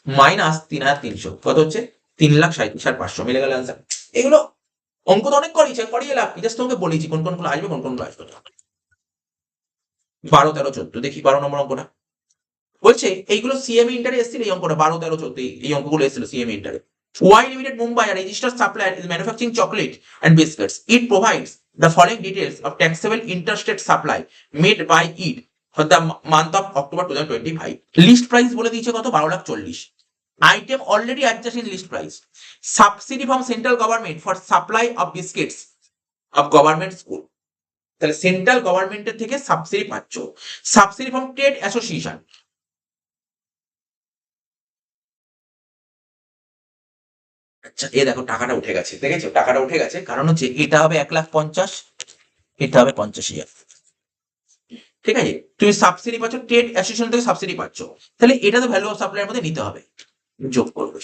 মাইনাস 3,300, কত হচ্ছে? 3,37,500। মিলে গেল অ্যান্সার। এগুলো অঙ্ক তো অনেক করিয়ে লাভ, জাস্ট তোমাকে বলেছি কোন কোনগুলো আসবে, কোন কোনগুলো আসবে না। 12, 13, 14, দেখি 12 নম্বর অঙ্কটা। বলছে এইগুলো সিএমই ইন্টারে এসেছিল, এই অঙ্কটা 12, 13, 14 এই অঙ্কগুলো এসেছিল সিএমই ইন্টারে। Y limited Mumbai, a registered supplier is manufacturing chocolate and biscuits. It provides the following details of taxable interstate supply made by it for the month of October 2025. List price বলে দিয়েছে কত? 12,40,000। Item already adjusted in list price. Subsidy from central government for supply of biscuits of government school. তাহলে central গভর্নমেন্টের থেকে subsidy পাচ্ছ। Subsidy from trade association, আচ্ছা এ দেখো টাকাটা উঠে গেছে, দেখেছো টাকাটা উঠে গেছে, কারণ হচ্ছে এটা হবে 1,50,000, এটা হবে 50,000। ঠিক আছে, তুমি সাবসিডি পাচ্ছ ট্রেড অ্যাসোসিয়েশন থেকে, সাবসিডি পাচ্ছ, তাহলে এটা তো ভ্যালু অফ সাপ্লাইয়ের মধ্যে নিতে হবে, যোগ করবে।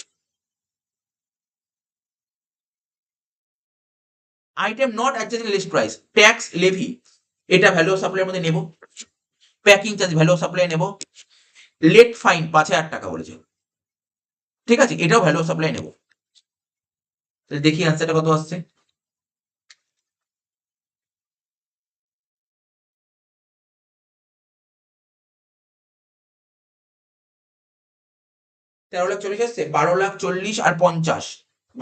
Item not adjusting list price, tax levy, এটা ভ্যালু অফ সাপ্লাইয়ের মধ্যে নেব। Packing charge value of supply নেব। লেট ফাইন 5,000 টাকা বলেছে, ঠিক আছে, এটাও ভ্যালু অফ সাপ্লাই নেব। তাহলে দেখি অ্যান্সারটা কত আসছে। তেরো লাখ 40 আসছে, 12,40,000 আর 50,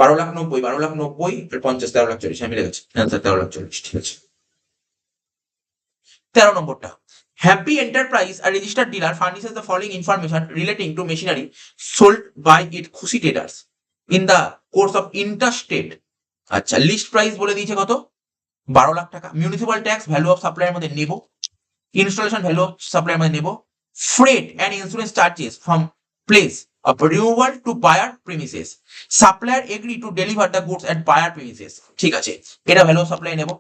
12,90,000, 12,90,000 আর 50, 13,40,000, হ্যাঁ মিলে গেছে অ্যান্সার 13,40,000, ঠিক আছে। 13 নম্বরটা, Happy Enterprise are registered dealer furnishes the following information relating to machinery sold by it Khushi Traders in the course of interstate. আচ্ছা, লিস্ট প্রাইস বলে দিয়েছে কত? 12 লাখ টাকা। মিউনিসিপাল ট্যাক্স ভ্যালু অফ সাপ্লাইয়ের মধ্যে নেব। ইনস্টলেশন ভ্যালু অফ সাপ্লাইয়ের মধ্যে নেব। Freight and insurance charges from place of removal to buyer premises. Supplier agree to deliver the goods at buyer premises. ঠিক আছে, এটা ভ্যালু অফ সাপ্লাই নেব।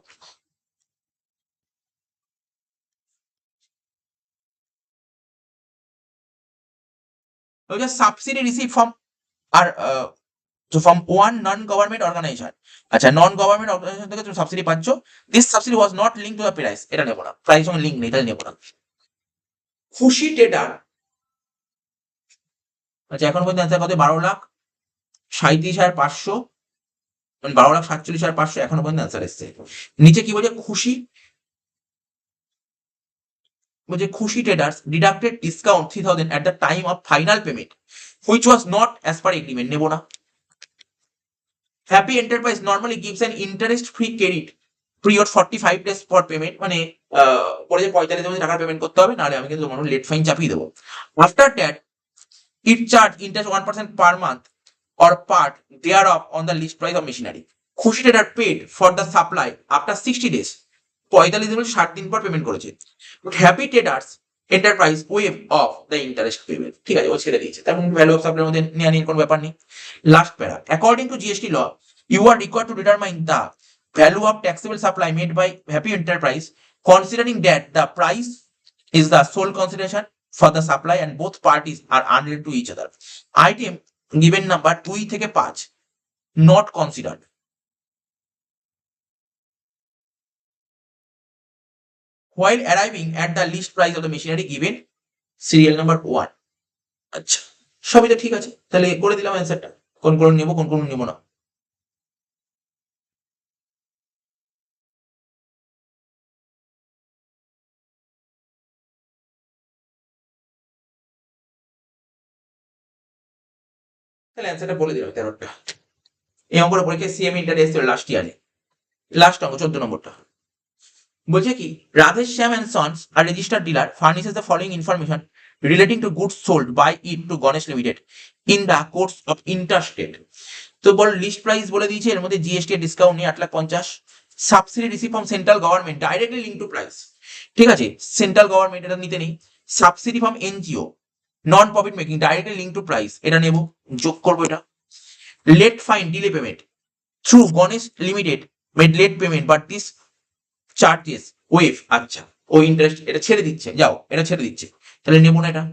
সাবসিডি রিসিভ ফ্রম আর from one non government organisation. আচ্ছা, non government organisation থেকে তুমি subsidy পাচ্ছ। This subsidy was not link to the price, এটা নেব না, প্রাইস সঙ্গে লিঙ্ক নেই, তাহলে নেব না। খুশি ট্রেডার, আচ্ছা এখন পর্যন্ত অ্যান্সার কত? 12,37,500, 12,47,500 এখনো পর্যন্ত অ্যান্সার এসছে। নিচে কি বলছে? খুশি, বলছে খুশি traders deducted discount 3,000 at the time of final payment which was not as per agreement, নেব না। Happy enterprise normally gives an interest free credit period 45 days for payment, মানে পরে যে 45 দিনের টাকার পেমেন্ট করতে হবে, নাহলে আমি কিন্তু মানুষ লেট ফাইন চাপিয়ে দেবো। After that it charge interest 1% per month or part thereof on the list price of machinery. খুশি trader paid for the supply after 60 days, 45 দিন 60 দিন পর পেমেন্ট করেছে। But happy traders enterprise waive of the interest payment, ঠিক আছে, ও ছেড়ে দিয়েছে, তেমন ভ্যালু অফ সাপ্লাইয়ের মধ্যে নেওয়া নিয়ে কোনো ব্যাপার নেই। Last para, according to GST law you are required to determine the value of taxable supply made by happy enterprise considering that the price is the sole consideration for the supply and both parties are unrelated to each other. Item given number 2 থেকে 5, not considered. While arriving at the list price of the machinery given serial number 1. আচ্ছা, সবই তো ঠিক আছে, তাহলে করে দিলাম অ্যান্সারটা, কোন কোন নেব কোন কোন নেব না। তাহলে অ্যান্সারটা বলে দিলাম 13টা। এই অঙ্কটা পরীক্ষায় সিএম ইন্টার এসেছিল লাস্ট ইয়ারে, লাস্ট অঙ্ক 14 নম্বরটা। বলছে কি, Radhesh Shyam and Sons are registered dealer furnishes the following information relating to goods sold by it to Ganesh limited in the course of interstate. তো বল লিস্ট প্রাইস বলে দিয়েছে, এর মধ্যে জিএসটি ডিসকাউন্ট নিয়ে 8,50,000, subsidy receive from central government directly link to price, ঠিক আছে, central government এটা নিতে নেই, subsidy from NGO non profit making directly link to price, এটা নেব, যোগ করবো এটা। Late fine delay payment through Ganesh limited made late payment but this charges waive, আচ্ছা ও ইন্টারেস্ট এটা ছেড়ে দিচ্ছে, যাও এটা ছেড়ে দিচ্ছে, তাহলে নেবো না এটা।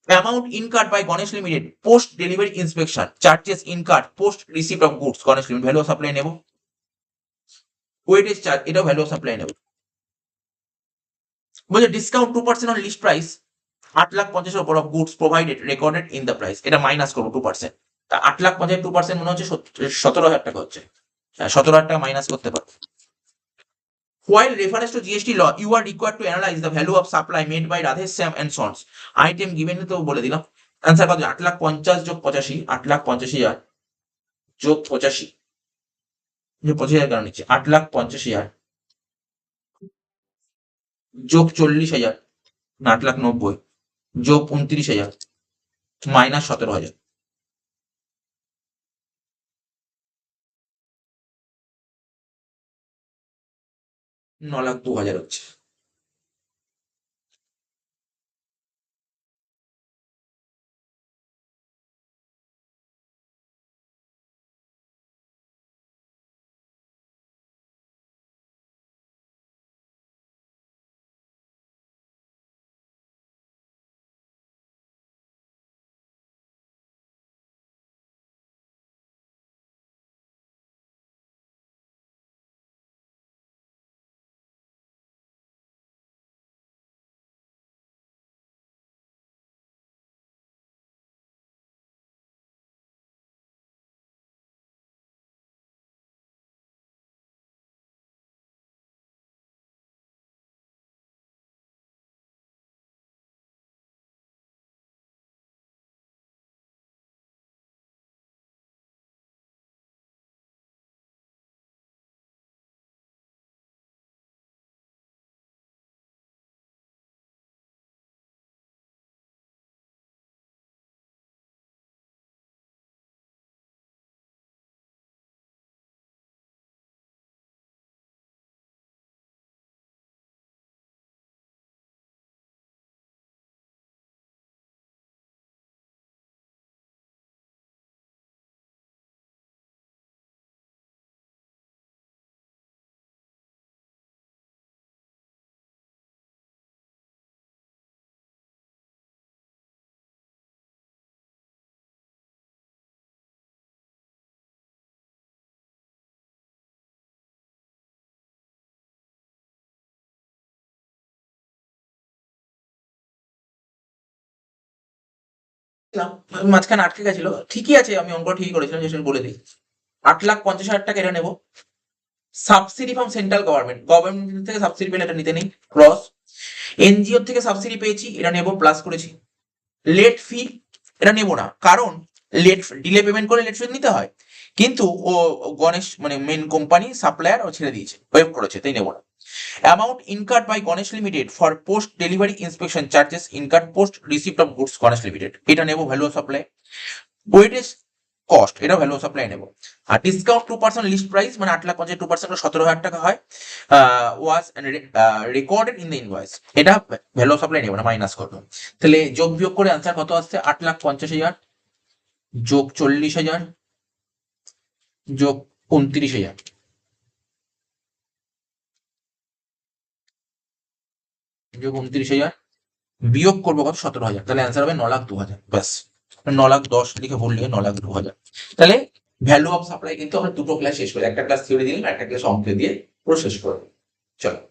Amount incurred by Ganesh limited post delivery inspection charges incurred post receipt of goods Ganesh limited value of supply নেব। ওয়েটেজ চার্জ এটাও ভ্যালু অফ সাপ্লাই নেব। বলছে ডিসকাউন্ট 2% অন লিস্ট প্রাইস 8,50,000 উপর of goods provided recorded in the price, এটা minus করবো 2%, তা 8,50,000 2% মনে হচ্ছে 17,000 টাকা হচ্ছে, 17,000 টাকা মাইনাস করতে পারবো। While reference to GST law, you are required to analyze the value of supply made by Radhesh Sam and Sons. Item given তো বলে দিলাম। অ্যান্সার কত? 8,50,000 যোগ 85, 8,85,000 যোগ 85, যে 25,000 কেন নিচ্ছে, 8,50,000 যোগ 40,000 না 8,90,000 যোগ 29,000 মাইনাস 17,000, $9,02,000 হচ্ছে। মাঝখানে আটকে গেছিল, ঠিকই আছে, আমি অঙ্ক ঠিকই করেছিলাম, যেটা বলে দিই। 8,50,000 টাকা এটা নেব। সাবসিডি ফ্রম সেন্ট্রাল গভর্নমেন্ট থেকে সাবসিডি পেলে এটা নিতে নেই, ক্রস। এনজিও থেকে সাবসিডি পেয়েছি, এটা নেব, প্লাস করেছি। লেট ফি এটা নেব না, কারণ লেট ডিলে পেমেন্ট করে লেট ফি নিতে হয়, কিন্তু ও গণেশ মানে মেন কোম্পানি সাপ্লায়ার ও ছেড়ে দিয়েছে, ওয়েব করেছে, তাই নেব না। Amount incurred by Ganesh limited for post delivery inspection charges incurred post receipt of goods Ganesh limited, এটা নেব, value of supply. Weightage cost এটা ভ্যালু অফ সাপ্লাই নেব। আর ডিসকাউন্ট 2% লিস্ট প্রাইস মানে 8,50,000 2% 17,000 টাকা হয়, ওয়াজ রেকর্ডেড ইন দ্য ইনভয়েস, এটা ভ্যালু অফ সাপ্লাই নেব না, মাইনাস করবো। তাহলে যোগ বিয়োগ করে আনসার কত আসছে? 8,50,000 যোগ 40,000 যোগ 29,000, যোগ 29,000 বিয়োগ করবো কত? 17,000, তাহলে অ্যান্সার হবে 9,02,000, ব্যাস 9,10,000 লিখে বললে 9,02,000। তাহলে ভ্যালু অফ সাপ্লাই কিন্তু আমরা দুটো ক্লাস শেষ করি, একটা ক্লাস থিওরি দিলাম, একটা ক্লাস অঙ্ক দিয়ে পুরো শেষ করবো। চলো।